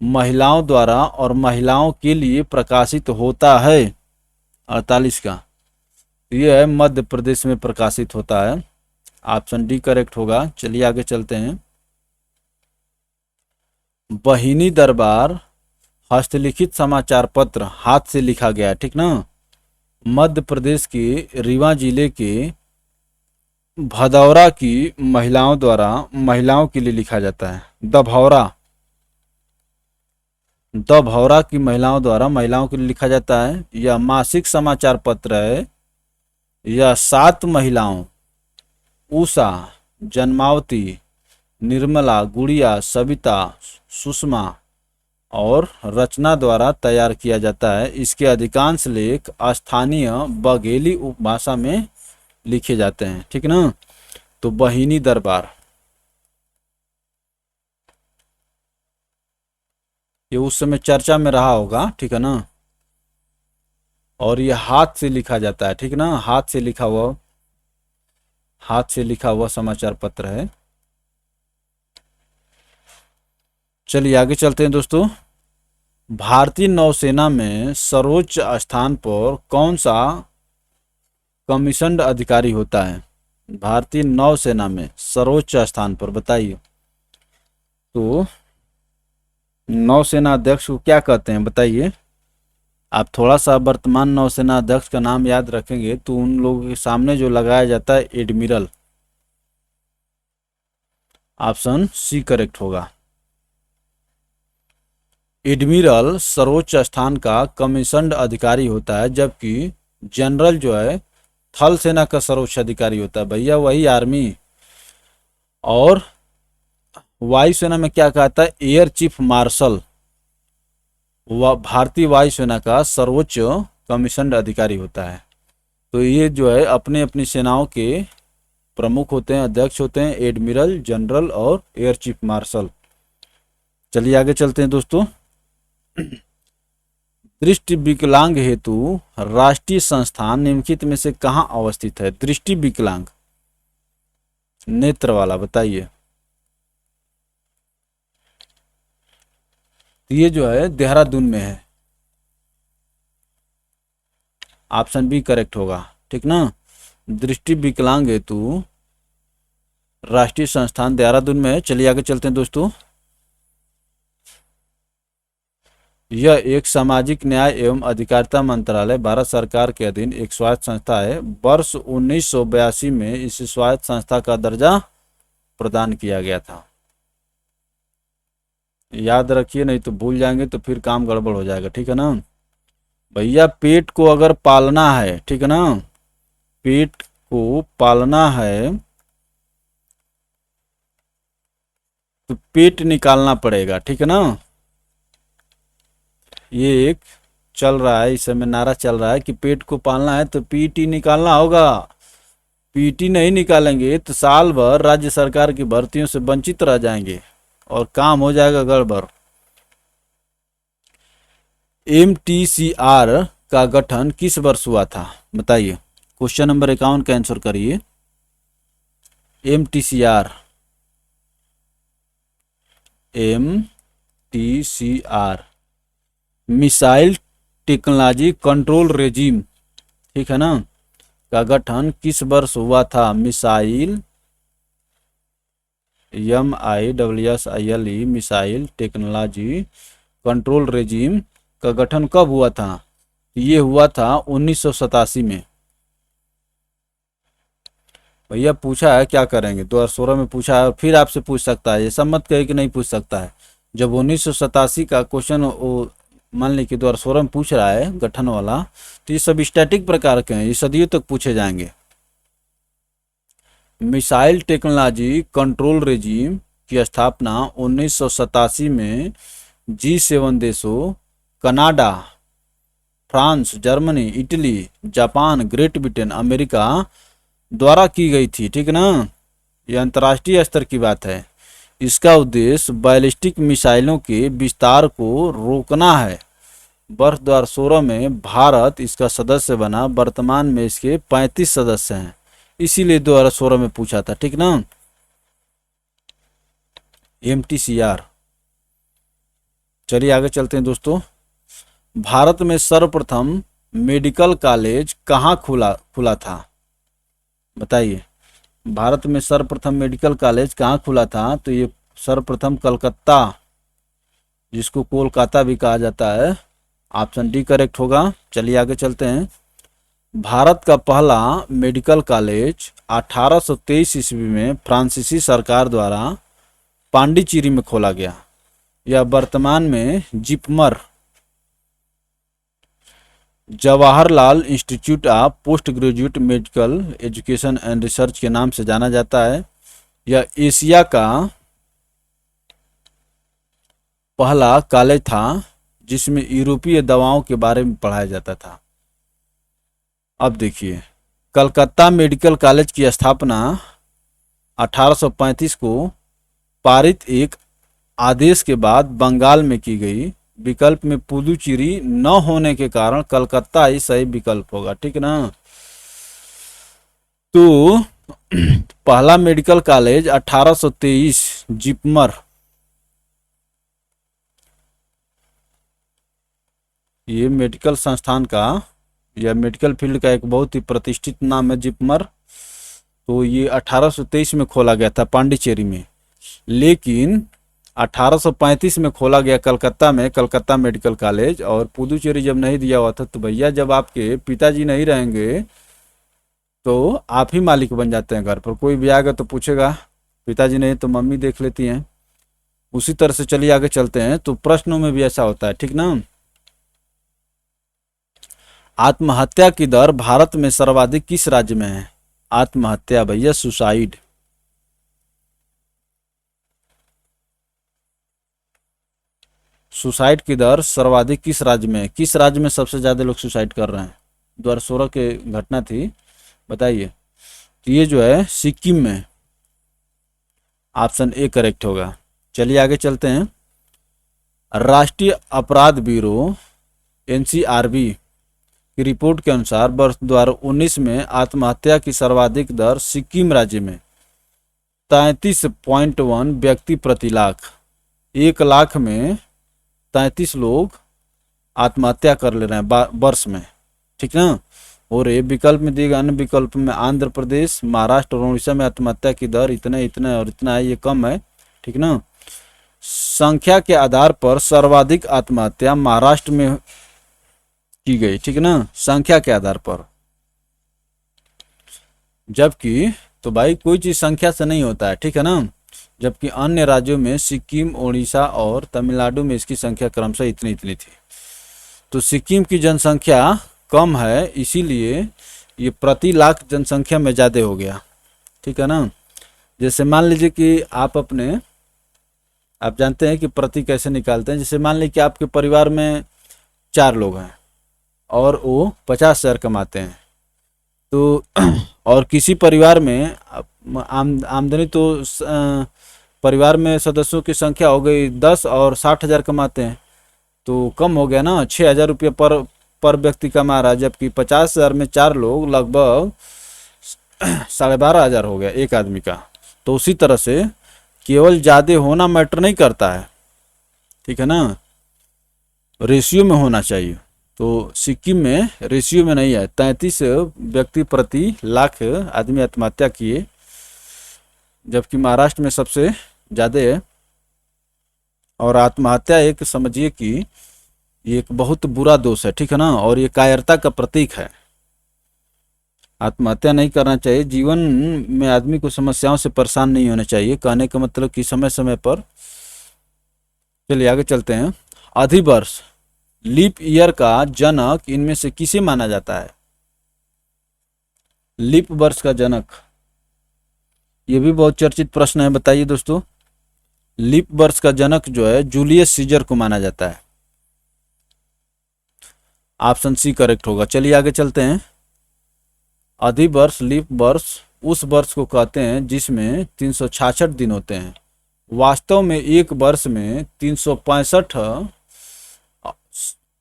Speaker 1: महिलाओं द्वारा और महिलाओं के लिए प्रकाशित होता है। 48 का यह है मध्य प्रदेश में प्रकाशित होता है। ऑप्शन डी करेक्ट होगा। चलिए आगे चलते हैं। बहिनी दरबार हस्तलिखित समाचार पत्र हाथ से लिखा गया है, ठीक ना। मध्य प्रदेश के रीवा जिले के भदौरा की महिलाओं द्वारा महिलाओं के लिए लिखा जाता है। दभौरा की महिलाओं द्वारा महिलाओं के लिए लिखा जाता है। यह मासिक समाचार पत्र है। यह 7 महिलाओं उषा, जन्मावती, निर्मला, गुड़िया, सविता, सुषमा और रचना द्वारा तैयार किया जाता है। इसके अधिकांश लेख स्थानीय बघेली उपभाषा में लिखे जाते हैं, ठीक ना। तो बहिनी दरबार ये उस समय चर्चा में रहा होगा, ठीक है ना। और ये हाथ से लिखा जाता है, ठीक ना। हाथ से लिखा हुआ समाचार पत्र है। चलिए आगे चलते हैं दोस्तों। भारतीय नौसेना में सर्वोच्च स्थान पर कौन सा कमीशन्ड अधिकारी होता है? भारतीय नौसेना में सर्वोच्च स्थान पर बताइए। तो नौसेना अध्यक्ष को क्या कहते हैं बताइए। आप थोड़ा सा वर्तमान नौसेना अध्यक्ष का नाम याद रखेंगे तो उन लोगों के सामने जो लगाया जाता है एडमिरल। ऑप्शन सी करेक्ट होगा। एडमिरल सर्वोच्च स्थान का कमीशन्ड अधिकारी होता है, जबकि जनरल जो है थल सेना का सर्वोच्च अधिकारी होता है भैया, वही आर्मी। और वायुसेना में क्या कहता है? एयर चीफ मार्शल भारतीय वायुसेना का सर्वोच्च कमीशन्ड अधिकारी होता है। तो ये जो है अपने अपनी सेनाओं के प्रमुख होते हैं, अध्यक्ष होते हैं, एडमिरल, जनरल और एयर चीफ मार्शल। चलिए आगे चलते हैं दोस्तों। दृष्टि विकलांग हेतु राष्ट्रीय संस्थान निम्नलिखित में से कहाँ अवस्थित है? दृष्टि विकलांग नेत्र वाला बताइए। ये जो है देहरादून में है। ऑप्शन बी करेक्ट होगा, ठीक ना। दृष्टि विकलांग हेतु राष्ट्रीय संस्थान देहरादून में है। चलिए आगे चलते हैं दोस्तों। यह एक सामाजिक न्याय एवं अधिकारिता मंत्रालय भारत सरकार के अधीन एक स्वायत्त संस्था है। वर्ष 1982 में इस स्वायत्त संस्था का दर्जा प्रदान किया गया था। याद रखिए, नहीं तो भूल जाएंगे तो फिर काम गड़बड़ हो जाएगा, ठीक है ना भैया। पेट को अगर पालना है, ठीक है ना, पेट को पालना है तो पेट निकालना पड़ेगा, ठीक है ना। ये एक चल रहा है, इस समय नारा चल रहा है कि पेट को पालना है तो पीटी निकालना होगा। पीटी नहीं निकालेंगे तो साल भर राज्य सरकार की भर्तियों से वंचित रह जाएंगे और काम हो जाएगा गड़बड़। एमटीसीआर का गठन किस वर्ष हुआ था बताइए। क्वेश्चन नंबर 51 का आंसर करिए। MTCR missile technology control regime, ठीक है ना, का गठन किस वर्ष हुआ था? Missile MISSILE missile technology control regime का गठन कब हुआ था? ये हुआ था 1987 में। भैया पूछा है, क्या करेंगे, 2016 में पूछा है, फिर आपसे पूछ सकता है, ये सब मत कहे कि नहीं पूछ सकता है। जब 1987 का क्वेश्चन मान ली कि 2016 में पूछ रहा है गठन वाला, तो ये सब स्टैटिक प्रकार के हैं, ये सदियों तक पूछे जाएंगे। मिसाइल टेक्नोलॉजी कंट्रोल रेजिम की स्थापना 1987 में G7 देशों Canada, France, Germany, Italy, Japan, great Britain, America द्वारा की गई थी, ठीक ना। ये अंतर्राष्ट्रीय स्तर की बात है। इसका उद्देश्य बैलिस्टिक मिसाइलों के विस्तार को रोकना है। वर्ष 2016 में भारत इसका सदस्य बना। वर्तमान में इसके 35 सदस्य हैं, इसीलिए 2016 में पूछा था, ठीक ना। एमटीसीआर। चलिए आगे चलते हैं दोस्तों। भारत में सर्वप्रथम मेडिकल कॉलेज कहाँ खुला था बताइए। भारत में सर्वप्रथम मेडिकल कॉलेज कहाँ खुला था? तो ये सर्वप्रथम कलकत्ता, जिसको कोलकाता भी कहा जाता है। ऑप्शन डी करेक्ट होगा। चलिए आगे चलते हैं। भारत का पहला मेडिकल कॉलेज 1823 ईस्वी में फ्रांसीसी सरकार द्वारा पांडिचेरी में खोला गया। यह वर्तमान में JIPMER, Jawaharlal institute of post graduate medical education and research के नाम से जाना जाता है। यह एशिया का पहला कॉलेज था जिसमें यूरोपीय दवाओं के बारे में पढ़ाया जाता था। अब देखिए, कलकत्ता मेडिकल कॉलेज की स्थापना 1835 को पारित एक आदेश के बाद बंगाल में की गई। विकल्प में पुदुचेरी न होने के कारण कलकत्ता ही सही विकल्प होगा, ठीक ना। तो पहला मेडिकल कॉलेज 1823 जिपमर ये मेडिकल संस्थान का या मेडिकल फील्ड का एक बहुत ही प्रतिष्ठित नाम है जिपमर। तो ये 1823 में खोला गया था पांडिचेरी में, लेकिन 1835 में खोला गया कलकत्ता में, कलकत्ता मेडिकल कॉलेज। और पुदुचेरी जब नहीं दिया हुआ था तो भैया जब आपके पिताजी नहीं रहेंगे तो आप ही मालिक बन जाते हैं घर पर। कोई भी आएगा तो पूछेगा पिताजी नहीं तो मम्मी देख लेती हैं। उसी तरह से चलिए आगे चलते हैं। तो प्रश्नों में भी ऐसा होता है, ठीक ना। आत्महत्या की दर भारत में सर्वाधिक किस राज्य में है? आत्महत्या भैया, सुसाइड। सुसाइड की दर सर्वाधिक किस राज्य में है? किस राज्य में सबसे ज्यादा लोग सुसाइड कर रहे हैं? 2016 की घटना थी, बताइए। तो ये जो है सिक्किम में, ऑप्शन ए करेक्ट होगा। चलिए आगे चलते हैं। राष्ट्रीय अपराध ब्यूरो एनसीआरबी की रिपोर्ट के अनुसार वर्ष 2019 में आत्महत्या की सर्वाधिक दर सिक्किम राज्य में 33.1 व्यक्ति प्रति लाख। 1 लाख में 33 लोग आत्महत्या कर ले रहे हैं वर्ष में, ठीक ना। और ये विकल्प में दिए गए अन्य विकल्प में आंध्र प्रदेश, महाराष्ट्र और उड़ीसा में आत्महत्या की दर इतना इतना और इतना है, ये कम है, ठीक ना। संख्या के आधार पर सर्वाधिक आत्महत्या महाराष्ट्र में की गई, ठीक ना, संख्या के आधार पर। जबकि तो भाई कोई चीज संख्या से नहीं होता है, ठीक है ना। जबकि अन्य राज्यों में सिक्किम, उड़ीसा और तमिलनाडु में इसकी संख्या क्रमशः इतनी इतनी थी। तो सिक्किम की जनसंख्या कम है, इसीलिए ये प्रति लाख जनसंख्या में ज़्यादा हो गया, ठीक है ना। जैसे मान लीजिए कि आप जानते हैं कि प्रति कैसे निकालते हैं। जैसे मान लीजिए कि आपके परिवार में 4 लोग हैं और वो 50,000 कमाते हैं, तो और किसी परिवार में आमदनी तो परिवार में सदस्यों की संख्या हो गई 10 और 60,000 कमाते हैं, तो कम हो गया ना, 6,000 रुपये पर व्यक्ति कमा रहा है। जबकि 50,000 में 4 लोग लगभग 12,500 हो गया एक आदमी का। तो उसी तरह से केवल ज़्यादा होना मैटर नहीं करता है, ठीक है ना, रेशियो में होना चाहिए। तो सिक्किम में रेशियो में नहीं है, 33 व्यक्ति प्रति लाख आदमी आत्महत्या किए, जबकि महाराष्ट्र में सबसे ज़्यादा है। और आत्महत्या एक समझिए कि ये एक बहुत बुरा दोष है, ठीक है ना, और ये कायरता का प्रतीक है। आत्महत्या नहीं करना चाहिए। जीवन में आदमी को समस्याओं से परेशान नहीं होना चाहिए, कहने का मतलब कि समय समय पर। चलिए आगे चलते हैं। अधिवर्ष लीप ईयर का जनक इनमें से किसे माना जाता है? लीप वर्ष का जनक, ये भी बहुत चर्चित प्रश्न है, बताइए दोस्तों। लीप वर्ष का जनक जो है जूलियस सीजर को माना जाता है। ऑप्शन सी करेक्ट होगा। चलिए आगे चलते हैं। अधिवर्ष लीप वर्ष उस वर्ष को कहते हैं जिसमें 366 दिन होते हैं। वास्तव में एक वर्ष में 365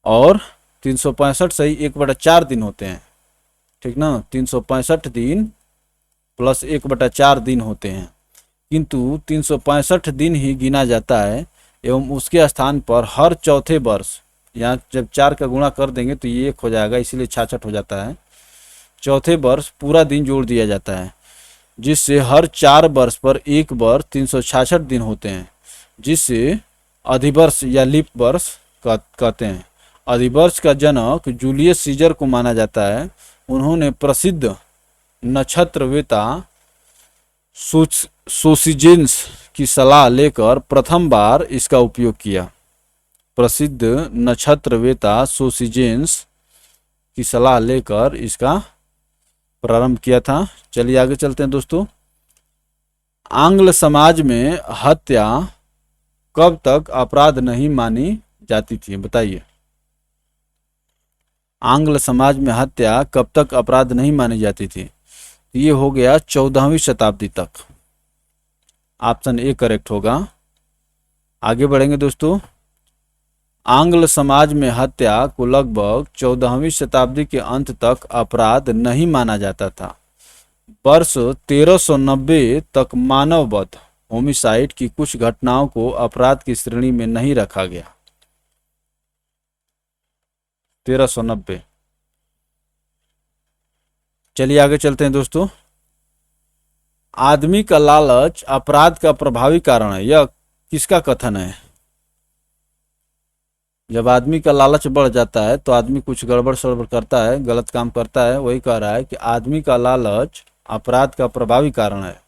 Speaker 1: और 365 सही 1/4 दिन होते हैं, ठीक ना। 365 दिन प्लस 1/4 दिन होते हैं, किंतु 365 दिन ही गिना जाता है एवं उसके स्थान पर हर चौथे वर्ष, यहाँ जब 4 का गुणा कर देंगे तो ये 1 हो जाएगा, इसीलिए 66 हो जाता है। चौथे वर्ष पूरा दिन जोड़ दिया जाता है, जिससे हर 4 वर्ष पर एक वर्ष 366 दिन होते हैं, जिससे अधिवर्ष या लीप वर्ष कहते हैं। अधिवर्ष का जनक जूलियस सीजर को माना जाता है। उन्होंने प्रसिद्ध नक्षत्रवेता सोसिजेंस की सलाह लेकर प्रथम बार इसका उपयोग किया। प्रसिद्ध नक्षत्रवेता सोसिजेंस की सलाह लेकर इसका प्रारंभ किया था। चलिए आगे चलते हैं दोस्तों। आंग्ल समाज में हत्या कब तक अपराध नहीं मानी जाती थी, बताइए। आंग्ल समाज में हत्या कब तक अपराध नहीं मानी जाती थी? ये हो गया 14वीं शताब्दी तक। ऑप्शन ए करेक्ट होगा। आगे बढ़ेंगे दोस्तों। आंग्ल समाज में हत्या को लगभग 14वीं शताब्दी के अंत तक अपराध नहीं माना जाता था। वर्ष 1390 तक मानववध होमिसाइड की कुछ घटनाओं को अपराध की श्रेणी में नहीं रखा गया। 1390। चलिए आगे चलते हैं दोस्तों। आदमी का लालच अपराध का प्रभावी कारण है, यह किसका कथन है? जब आदमी का लालच बढ़ जाता है तो आदमी कुछ गड़बड़ सड़बड़ करता है, गलत काम करता है। वही कह रहा है कि आदमी का लालच अपराध का प्रभावी कारण है।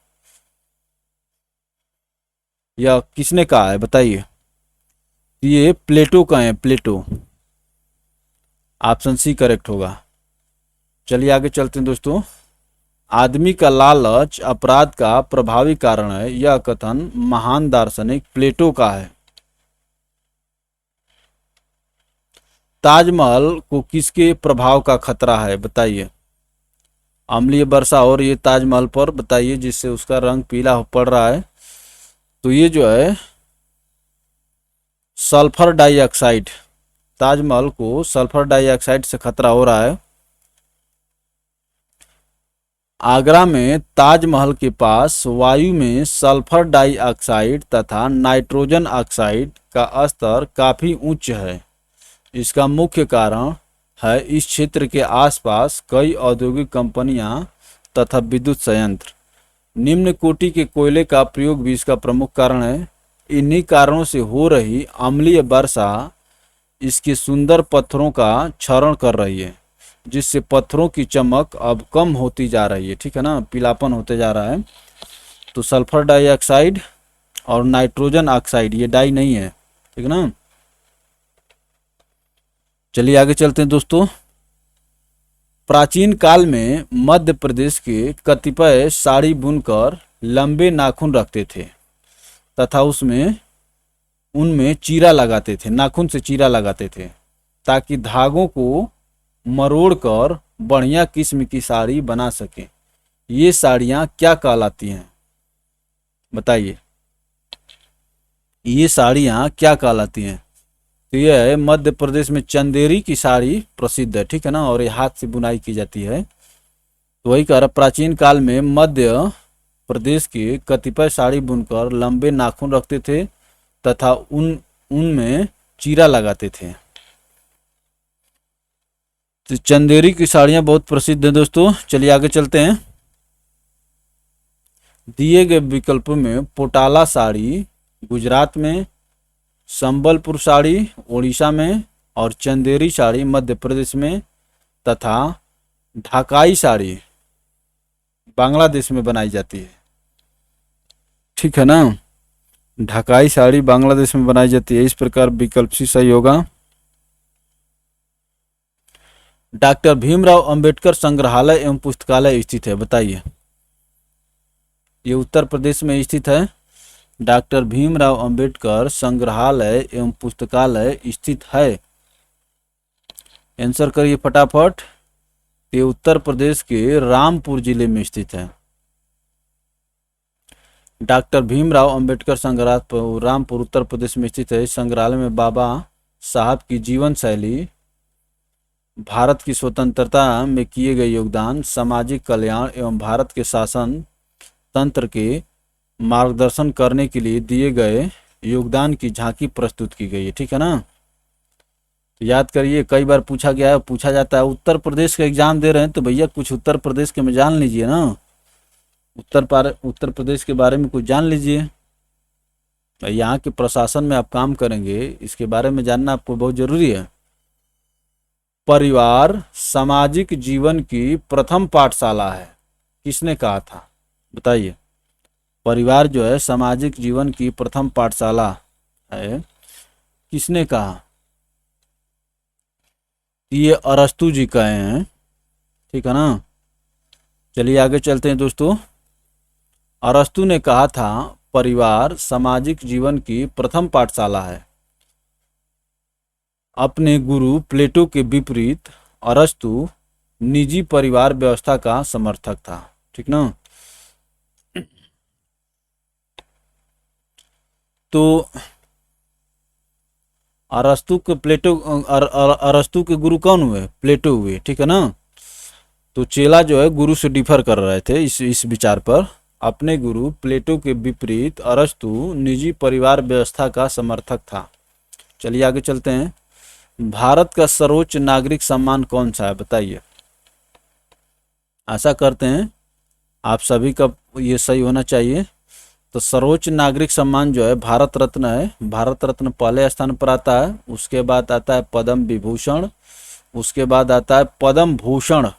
Speaker 1: यह किसने कहा है बताइए? ये प्लेटो का है, प्लेटो। ऑप्शन सी करेक्ट होगा। चलिए आगे चलते हैं दोस्तों। आदमी का लालच अपराध का प्रभावी कारण है, यह कथन महान दार्शनिक प्लेटो का है। ताजमहल को किसके प्रभाव का खतरा है बताइए? अम्लीय वर्षा हो रही है ताजमहल पर, बताइए, जिससे उसका रंग पीला पड़ रहा है। तो ये जो है सल्फर डाइऑक्साइड, ताजमहल को सल्फर डाइऑक्साइड से खतरा हो रहा है। आगरा में ताजमहल के पास वायु में सल्फर डाइऑक्साइड तथा नाइट्रोजन ऑक्साइड का स्तर काफी उच्च है। इसका मुख्य कारण है इस क्षेत्र के आसपास कई औद्योगिक कंपनियां तथा विद्युत संयंत्र। निम्न कोटि के कोयले का प्रयोग भी इसका प्रमुख कारण है। इन्हीं कारणों से हो रही अम्लीय वर्षा इसके सुंदर पत्थरों का क्षरण कर रही है, जिससे पत्थरों की चमक अब कम होती जा रही है। ठीक है ना, पीलापन होते जा रहा है। तो सल्फर डाइऑक्साइड और नाइट्रोजन ऑक्साइड ये डाई नहीं है, ठीक है ना। चलिए आगे चलते हैं दोस्तों। प्राचीन काल में मध्य प्रदेश के कतिपय साड़ी बुनकर लंबे नाखून रखते थे तथा उनमें चीरा लगाते थे, नाखून से चीरा लगाते थे, ताकि धागों को मरोड़कर बढ़िया किस्म की साड़ी बना सके। ये साड़ियाँ क्या कहलाती हैं बताइए? ये साड़ियाँ क्या कहलाती हैं? तो यह है मध्य प्रदेश में चंदेरी की साड़ी प्रसिद्ध है, ठीक है ना, और ये हाथ से बुनाई की जाती है। तो वही कह रहा, प्राचीन काल में मध्य प्रदेश के कतिपय साड़ी बुनकर लंबे नाखून रखते थे तथा उनमें चीरा लगाते थे। तो चंदेरी की साड़ियां बहुत प्रसिद्ध है दोस्तों। चलिए आगे चलते हैं। दिए गए विकल्पों में पोटाला साड़ी गुजरात में, संबलपुर साड़ी उड़ीसा में और चंदेरी साड़ी मध्य प्रदेश में तथा ढाकाई साड़ी बांग्लादेश में बनाई जाती है। ठीक है ना, ढाकाई साड़ी बांग्लादेश में बनाई जाती है। इस प्रकार विकल्प सी सही होगा। डॉक्टर भीमराव अंबेडकर संग्रहालय एवं पुस्तकालय स्थित है बताइए? ये उत्तर प्रदेश में स्थित है। डॉक्टर भीमराव अंबेडकर संग्रहालय एवं पुस्तकालय स्थित है। आंसर करिए फटाफट। ये उत्तर प्रदेश के रामपुर जिले में स्थित है। डॉक्टर भीमराव अंबेडकर संग्रहालय रामपुर उत्तर प्रदेश में स्थित है। इस संग्रहालय में बाबा साहब की जीवन शैली, भारत की स्वतंत्रता में किए गए योगदान, सामाजिक कल्याण एवं भारत के शासन तंत्र के मार्गदर्शन करने के लिए दिए गए योगदान की झांकी प्रस्तुत की गई है। ठीक है ना, तो याद करिए, कई बार पूछा गया है, पूछा जाता है उत्तर प्रदेश का एग्जाम दे रहे हैं तो भैया कुछ उत्तर प्रदेश के में जान लीजिए ना, उत्तर प्रदेश के बारे में कुछ जान लीजिए। यहाँ के प्रशासन में आप काम करेंगे, इसके बारे में जानना आपको बहुत जरूरी है। परिवार सामाजिक जीवन की प्रथम पाठशाला है, किसने कहा था बताइए? परिवार जो है सामाजिक जीवन की प्रथम पाठशाला है, किसने कहा? ये अरस्तु जी कहे हैं। ठीक है ना, चलिए आगे चलते हैं दोस्तों। अरस्तु ने कहा था परिवार सामाजिक जीवन की प्रथम पाठशाला है। अपने गुरु प्लेटो के विपरीत अरस्तु निजी परिवार व्यवस्था का समर्थक था। ठीक ना, तो अरस्तु के गुरु कौन हुए? प्लेटो हुए। ठीक है ना, तो चेला जो है गुरु से डिफर कर रहे थे इस विचार पर। अपने गुरु प्लेटो के विपरीत अरस्तु निजी परिवार व्यवस्था का समर्थक था। चलिए आगे चलते हैं। भारत का सर्वोच्च नागरिक सम्मान कौन सा है, बताइए। आशा करते हैं आप सभी का ये सही होना चाहिए। तो सर्वोच्च नागरिक सम्मान जो है भारत रत्न है। भारत रत्न पहले स्थान पर आता है, उसके बाद आता है पद्म विभूषण, उसके बाद आता है पद्म भूषण।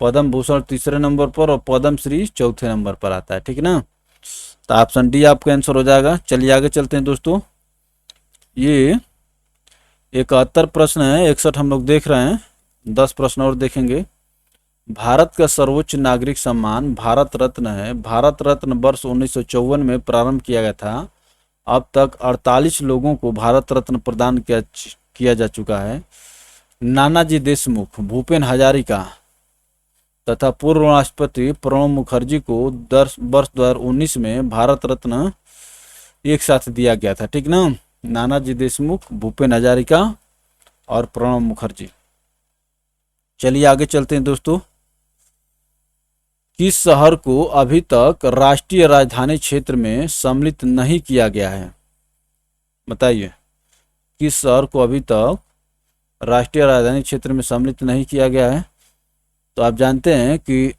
Speaker 1: पद्म भूषण तीसरे नंबर पर और पद्म श्री चौथे नंबर पर आता है, ठीक है ना। तो ऑप्शन डी आपका आंसर हो जाएगा। चलिए आगे चलते हैं दोस्तों। ये 71 प्रश्न है, 61 हम लोग देख रहे हैं, 10 प्रश्न और देखेंगे। भारत का सर्वोच्च नागरिक सम्मान भारत रत्न है। भारत रत्न वर्ष 1954 में प्रारंभ किया गया था। अब तक 48 लोगों को भारत रत्न प्रदान किया जा चुका है। नानाजी देशमुख, भूपेन हजारिका तथा पूर्व राष्ट्रपति प्रणब मुखर्जी को वर्ष 2019 में भारत रत्न एक साथ दिया गया था, ठीक ना। नानाजी देशमुख, भूपेन हजारिका और प्रणब मुखर्जी। चलिए आगे चलते हैं दोस्तों। किस शहर को अभी तक राष्ट्रीय राजधानी क्षेत्र में सम्मिलित नहीं किया गया है, बताइए। किस शहर को अभी तक राष्ट्रीय राजधानी क्षेत्र में सम्मिलित नहीं किया गया है। तो आप जानते हैं कि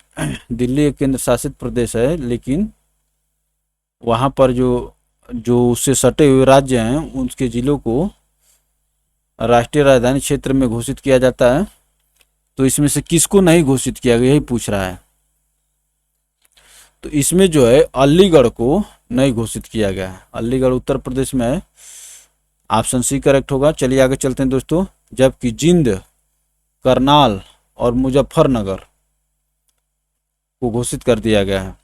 Speaker 1: दिल्ली एक केंद्र शासित प्रदेश है, लेकिन वहाँ पर जो जो उससे सटे हुए राज्य हैं उनके जिलों को राष्ट्रीय राजधानी क्षेत्र में घोषित किया जाता है। तो इसमें से किसको नहीं घोषित किया गया, यही पूछ रहा है। तो इसमें जो है अलीगढ़ को नहीं घोषित किया गया है। अलीगढ़ उत्तर प्रदेश में है, ऑप्शन सी करेक्ट होगा। चलिए आगे चलते हैं दोस्तों। जबकि जिंद, करनाल और मुजफ्फरनगर को घोषित कर दिया गया है।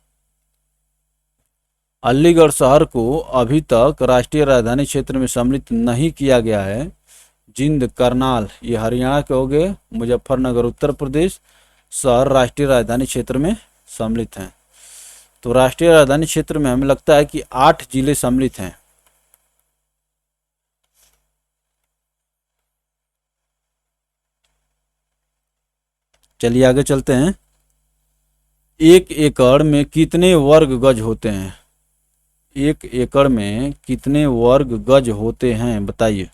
Speaker 1: अलीगढ़ शहर को अभी तक राष्ट्रीय राजधानी क्षेत्र में सम्मिलित नहीं किया गया है। जिंद, करनाल ये हरियाणा के हो गए, मुजफ्फरनगर उत्तर प्रदेश शहर राष्ट्रीय राजधानी क्षेत्र में सम्मिलित हैं। तो राष्ट्रीय राजधानी क्षेत्र में हमें लगता है कि 8 जिले सम्मिलित हैं। चलिए आगे चलते हैं। 1 एकड़ में कितने वर्ग गज होते हैं, 1 एकड़ में कितने वर्ग गज होते हैं, बताइए।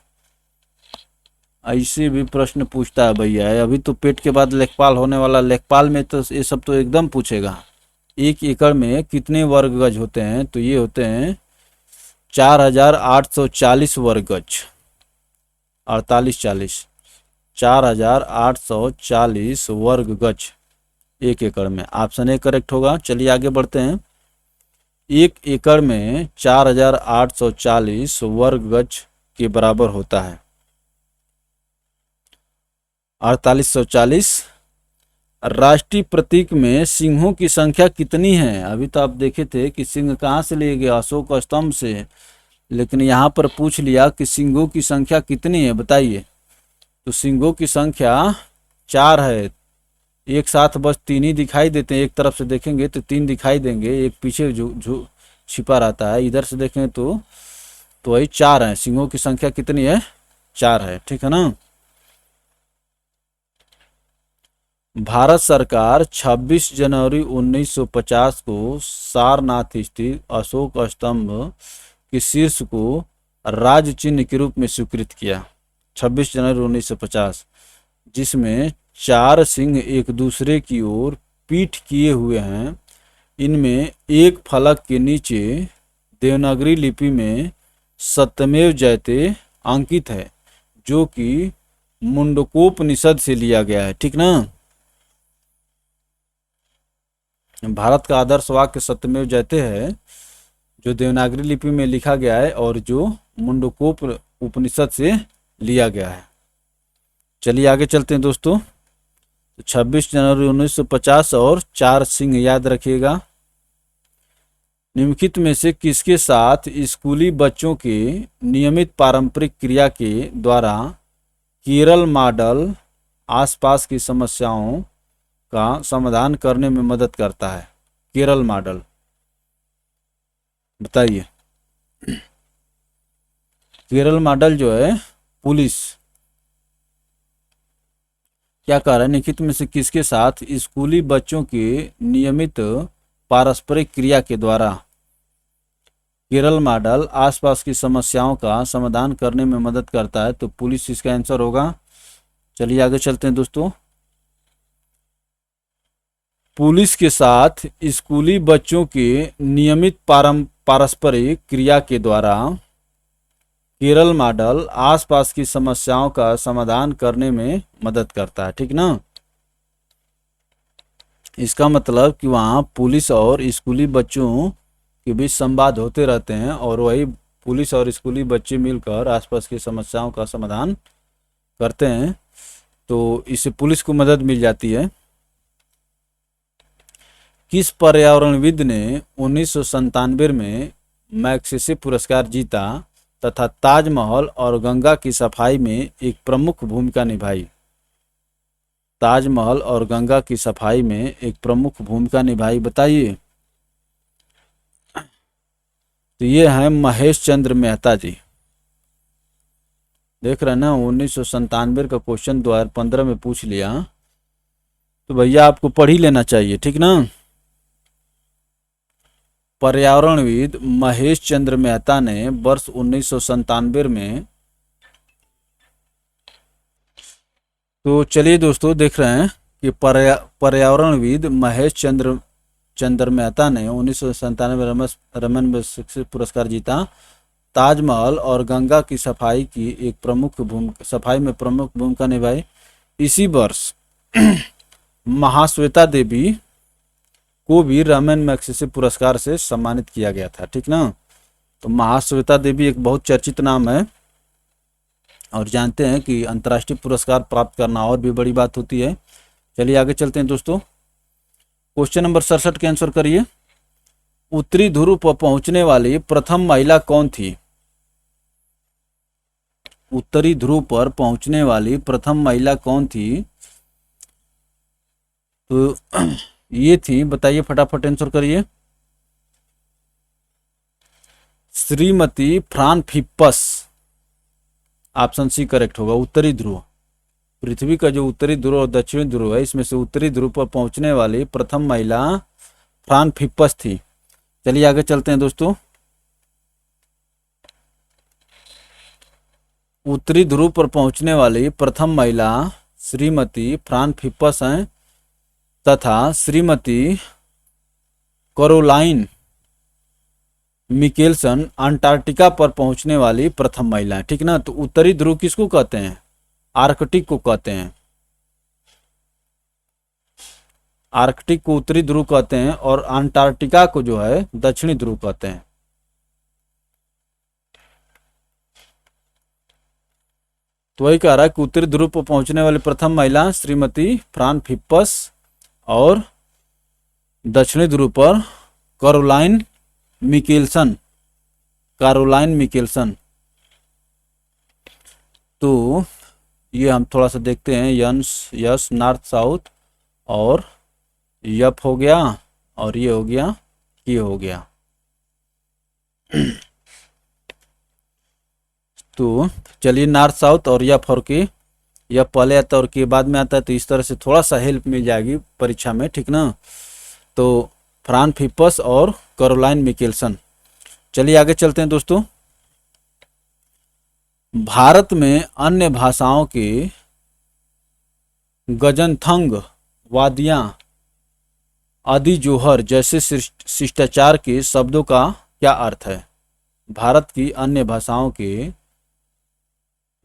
Speaker 1: ऐसे भी प्रश्न पूछता है भैया। अभी तो पेट के बाद लेखपाल होने वाला, लेखपाल में तो ये सब तो एकदम पूछेगा। 1 एकड़ में कितने वर्ग गज होते हैं, तो ये होते हैं 4840 वर्ग गज। 4840 4840 वर्ग गज 1 एकड़ में। ऑप्शन ए करेक्ट होगा। चलिए आगे बढ़ते हैं। 1 एकड़ में 4840 वर्ग गज के बराबर होता है। 4840। राष्ट्रीय प्रतीक में सिंहों की संख्या कितनी है। अभी तो आप देखे थे कि सिंह कहाँ से लिए गए, अशोक स्तंभ से, लेकिन यहाँ पर पूछ लिया कि सिंहों की संख्या कितनी है, बताइए। तो सिंहों की संख्या 4 है। एक साथ बस 3 ही दिखाई देते हैं। एक तरफ से देखेंगे तो 3 दिखाई देंगे, एक पीछे जो छिपा रहता है। इधर से देखें तो वही 4 है। सिंहों की संख्या कितनी है, 4 है, ठीक है ना। भारत सरकार 26 जनवरी 1950 को सारनाथ स्थित अशोक स्तंभ के शीर्ष को राज्य चिन्ह के रूप में स्वीकृत किया। 26 जनवरी 1950, जिसमें 4 सिंह एक दूसरे की ओर पीठ किए हुए हैं। इनमें एक फलक के नीचे देवनागरी लिपि में सत्यमेव जयते अंकित है, जो कि मुंडकोपनिषद से लिया गया है, ठीक ना। भारत का आदर्श वाक्य सत्यमेव जयते है, जो देवनागरी लिपि में लिखा गया है और जो मुंडकोप उपनिषद से लिया गया है। चलिए आगे चलते हैं दोस्तों। 26 जनवरी 1950 और 4 सिंह याद रखिएगा। निम्नलिखित में से किसके साथ स्कूली बच्चों के नियमित पारंपरिक क्रिया के द्वारा केरल मॉडल आसपास की समस्याओं का समाधान करने में मदद करता है। केरल मॉडल, बताइए। केरल मॉडल जो है पुलिस क्या कह रहा है, निम्नलिखित में से किसके साथ स्कूली बच्चों के नियमित पारस्परिक क्रिया के द्वारा केरल मॉडल आसपास की समस्याओं का समाधान करने में मदद करता है, तो पुलिस इसका आंसर होगा। चलिए आगे चलते हैं दोस्तों। पुलिस के साथ स्कूली बच्चों के नियमित पारस्परिक क्रिया के द्वारा केरल मॉडल आसपास की समस्याओं का समाधान करने में मदद करता है, ठीक ना। इसका मतलब कि वहाँ पुलिस और स्कूली बच्चों के बीच संवाद होते रहते हैं और वही पुलिस और स्कूली बच्चे मिलकर आसपास की समस्याओं का समाधान करते हैं, तो इससे पुलिस को मदद मिल जाती है। किस पर्यावरणविद ने 1997 में मैग्सेसे पुरस्कार जीता तथा ताजमहल और गंगा की सफाई में एक प्रमुख भूमिका निभाई? ताजमहल और गंगा की सफाई में एक प्रमुख भूमिका निभाई, बताइए। तो ये हैं महेश चंद्र मेहता जी। देख रहे हैं ना, 1997 का क्वेश्चन 2015 में पूछ लिया, तो भैया आपको पढ़ ही लेना चाहिए, ठीक ना। पर्यावरणविद महेश चंद्र मेहता ने वर्ष 1997 में, तो चलिए दोस्तों देख रहे हैं कि पर्यावरणविद महेश चंद्र मेहता ने 1997 में रमन मैग्सेसे पुरस्कार जीता। ताजमहल और गंगा की सफाई में प्रमुख भूमिका निभाई। इसी वर्ष महाश्वेता देवी को भी रमन मैग्सेसे पुरस्कार से सम्मानित किया गया था, ठीक ना। तो महाश्वेता देवी एक बहुत चर्चित नाम है और जानते हैं कि अंतर्राष्ट्रीय पुरस्कार प्राप्त करना और भी बड़ी बात होती है। चलिए आगे चलते हैं दोस्तों। क्वेश्चन नंबर 67 के आंसर करिए। उत्तरी ध्रुव पर पहुंचने वाली प्रथम महिला कौन थी? उत्तरी ध्रुव पर पहुंचने वाली प्रथम महिला कौन थी? तो ये थी, बताइए फटाफट आंसर करिए। श्रीमती फ्रांफिप्पस, ऑप्शन सी करेक्ट होगा। उत्तरी ध्रुव, पृथ्वी का जो उत्तरी ध्रुव और दक्षिणी ध्रुव है, इसमें से उत्तरी ध्रुव पर पहुंचने वाली प्रथम महिला फ्रांफिप्पस थी। चलिए आगे चलते हैं दोस्तों। उत्तरी ध्रुव पर पहुंचने वाली प्रथम महिला श्रीमती फ्रांफिप्पस हैं तथा श्रीमती कैरोलाइन मिकेल्सन अंटार्कटिका पर पहुंचने वाली प्रथम महिला है, ठीक ना। तो उत्तरी ध्रुव किसको कहते हैं? आर्कटिक को कहते हैं। आर्कटिक को उत्तरी ध्रुव कहते हैं और अंटार्कटिका को जो है दक्षिणी ध्रुव कहते हैं। तो वही कह रहा है कि उत्तरी ध्रुव पर पहुंचने वाली प्रथम महिला श्रीमती फ्रांफिप्पस और दक्षिणी ध्रुव पर कैरोलाइन मिकेल्सन। तो ये हम थोड़ा सा देखते हैं। यस नॉर्थ साउथ, और यप हो गया, और ये हो गया, ये हो गया। तो चलिए नॉर्थ साउथ और यप और के, यप पहले आता है और के बाद में आता है, तो इस तरह से थोड़ा सा हेल्प मिल जाएगी परीक्षा में, ठीक ना। तो फ्रांफिप्पस और कैरोलाइन मिकेल्सन। चलिए आगे चलते हैं दोस्तों। भारत में अन्य भाषाओं के गजनथंग, वादियां, आदि जोहर जैसे शिष्टाचार के शब्दों का क्या अर्थ है? भारत की अन्य भाषाओं के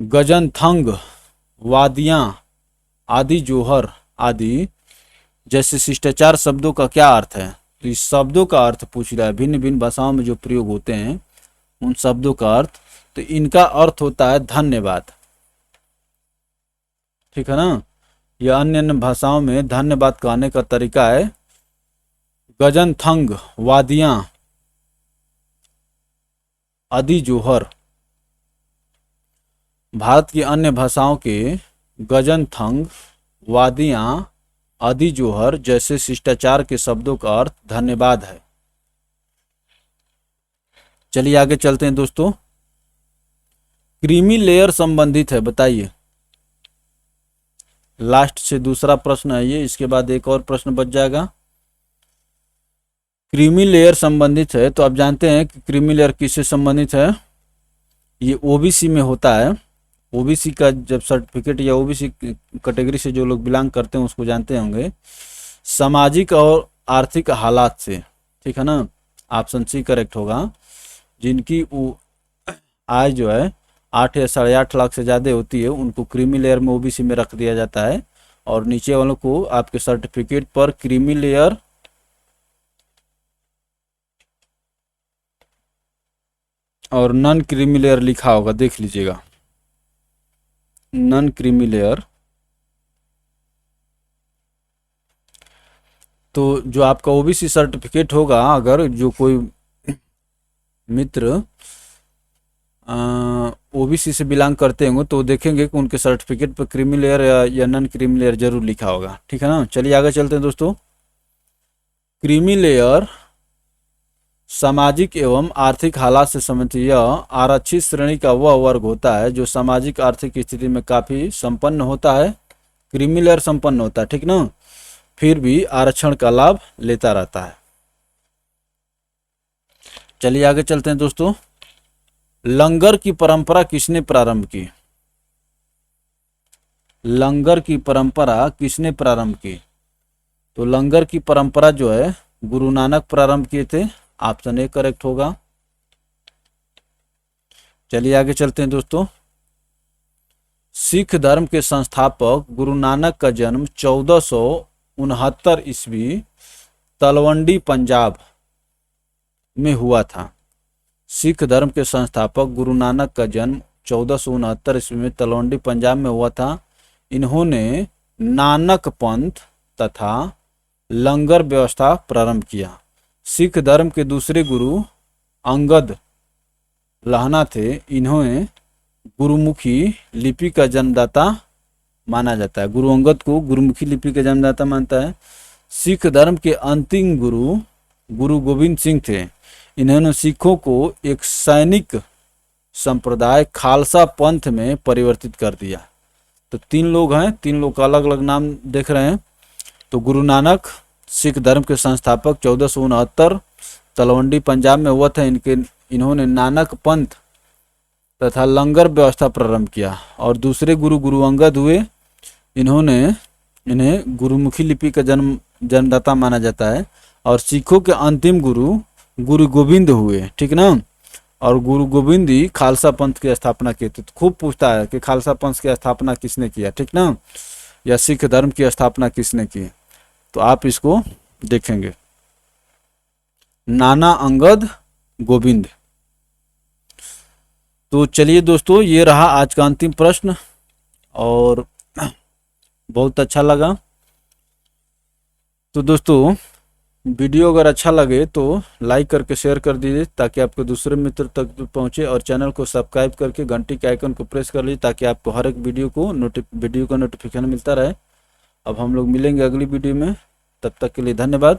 Speaker 1: गजनथंग, वादियां, आदि जोहर आदि जैसे शिष्टाचार शब्दों का क्या अर्थ है? तो इस शब्दों का अर्थ पूछ रहा है। भिन्न भिन्न भाषाओं में जो प्रयोग होते हैं उन शब्दों का अर्थ, तो इनका अर्थ होता है धन्यवाद, ठीक है ना। यह अन्य अन्य भाषाओं में धन्यवाद कहने का तरीका है। गजनथंग, वादियां, आदि जोहर। भारत की अन्य भाषाओं के गजनथंग, वादियां, आदि जोहर जैसे शिष्टाचार के शब्दों का अर्थ धन्यवाद है। चलिए आगे चलते हैं दोस्तों। क्रीमी लेयर संबंधित है, बताइए। लास्ट से दूसरा प्रश्न है ये, इसके बाद एक और प्रश्न बच जाएगा। क्रीमी लेयर संबंधित है, तो आप जानते हैं कि क्रीमी लेयर किससे संबंधित है। ये ओबीसी में होता है। ओबीसी का जब सर्टिफिकेट या ओबीसी कैटेगरी से जो लोग बिलोंग करते हैं उसको जानते होंगे। सामाजिक और आर्थिक हालात से, ठीक है ना, ऑप्शन सी करेक्ट होगा। जिनकी आय जो है 8 या 8.5 लाख से ज़्यादा होती है उनको क्रीमी लेयर में ओबीसी में रख दिया जाता है, और नीचे वालों को आपके सर्टिफिकेट पर क्रीमी लेयर और नॉन क्रीमी लेयर लिखा होगा, देख लीजिएगा। नॉन क्रीमी लेयर, तो जो आपका ओबीसी सर्टिफिकेट होगा, अगर जो कोई मित्र ओबीसी से बिलोंग करते होंगे तो देखेंगे कि उनके सर्टिफिकेट पर क्रीमी लेयर या नॉन क्रीमी लेयर जरूर लिखा होगा, ठीक है ना। चलिए आगे चलते हैं दोस्तों। क्रीमी लेयर सामाजिक एवं आर्थिक हालात से संबंधित यह आरक्षित श्रेणी का वह वर्ग होता है जो सामाजिक आर्थिक स्थिति में काफी संपन्न होता है। क्रीमी लेयर संपन्न होता है, ठीक ना, फिर भी आरक्षण का लाभ लेता रहता है। चलिए आगे चलते हैं दोस्तों। लंगर की परंपरा किसने प्रारंभ की? लंगर की परंपरा किसने प्रारंभ की? तो लंगर की परंपरा जो है गुरु नानक प्रारंभ किए थे, ऑप्शन ए करेक्ट होगा। चलिए आगे चलते हैं दोस्तों। सिख धर्म के संस्थापक गुरु नानक का जन्म 1469 ईस्वी तलवंडी पंजाब में हुआ था। सिख धर्म के संस्थापक गुरु नानक का जन्म 1469 ईस्वी में तलवंडी पंजाब में हुआ था। इन्होंने नानक पंथ तथा लंगर व्यवस्था प्रारंभ किया। सिख धर्म के दूसरे गुरु अंगद लहना थे। इन्होंने गुरुमुखी लिपि का जन्मदाता माना जाता है। गुरु अंगद को गुरुमुखी लिपि का जन्मदाता मानता है। सिख धर्म के अंतिम गुरु गुरु गोविंद सिंह थे। इन्होंने सिखों को एक सैनिक संप्रदाय खालसा पंथ में परिवर्तित कर दिया। तो 3 लोग हैं, 3 लोग का अलग अलग नाम देख रहे हैं। तो गुरु नानक सिख धर्म के संस्थापक 1469 तलवंडी पंजाब में हुआ था। इन्होंने नानक पंथ तथा लंगर व्यवस्था प्रारंभ किया। और दूसरे गुरु गुरु अंगद हुए। इन्हें गुरुमुखी लिपि का जन्मदाता माना जाता है। और सिखों के अंतिम गुरु गुरु गोविंद हुए, ठीक ना। और गुरु गोविंद ही खालसा पंथ की स्थापना की थी। तो खूब पूछता है कि खालसा पंथ की स्थापना किसने किया, ठीक ना, या सिख धर्म की स्थापना किसने की। तो आप इसको देखेंगे, नाना अंगद गोविंद। तो चलिए दोस्तों, ये रहा आज का अंतिम प्रश्न और बहुत अच्छा लगा। तो दोस्तों, वीडियो अगर अच्छा लगे तो लाइक करके शेयर कर दीजिए ताकि आपके दूसरे मित्र तक पहुंचे, और चैनल को सब्सक्राइब करके घंटी के आइकन को प्रेस कर लीजिए ताकि आपको हर एक वीडियो का नोटिफिकेशन मिलता रहे। अब हम लोग मिलेंगे अगली वीडियो में, तब तक के लिए धन्यवाद।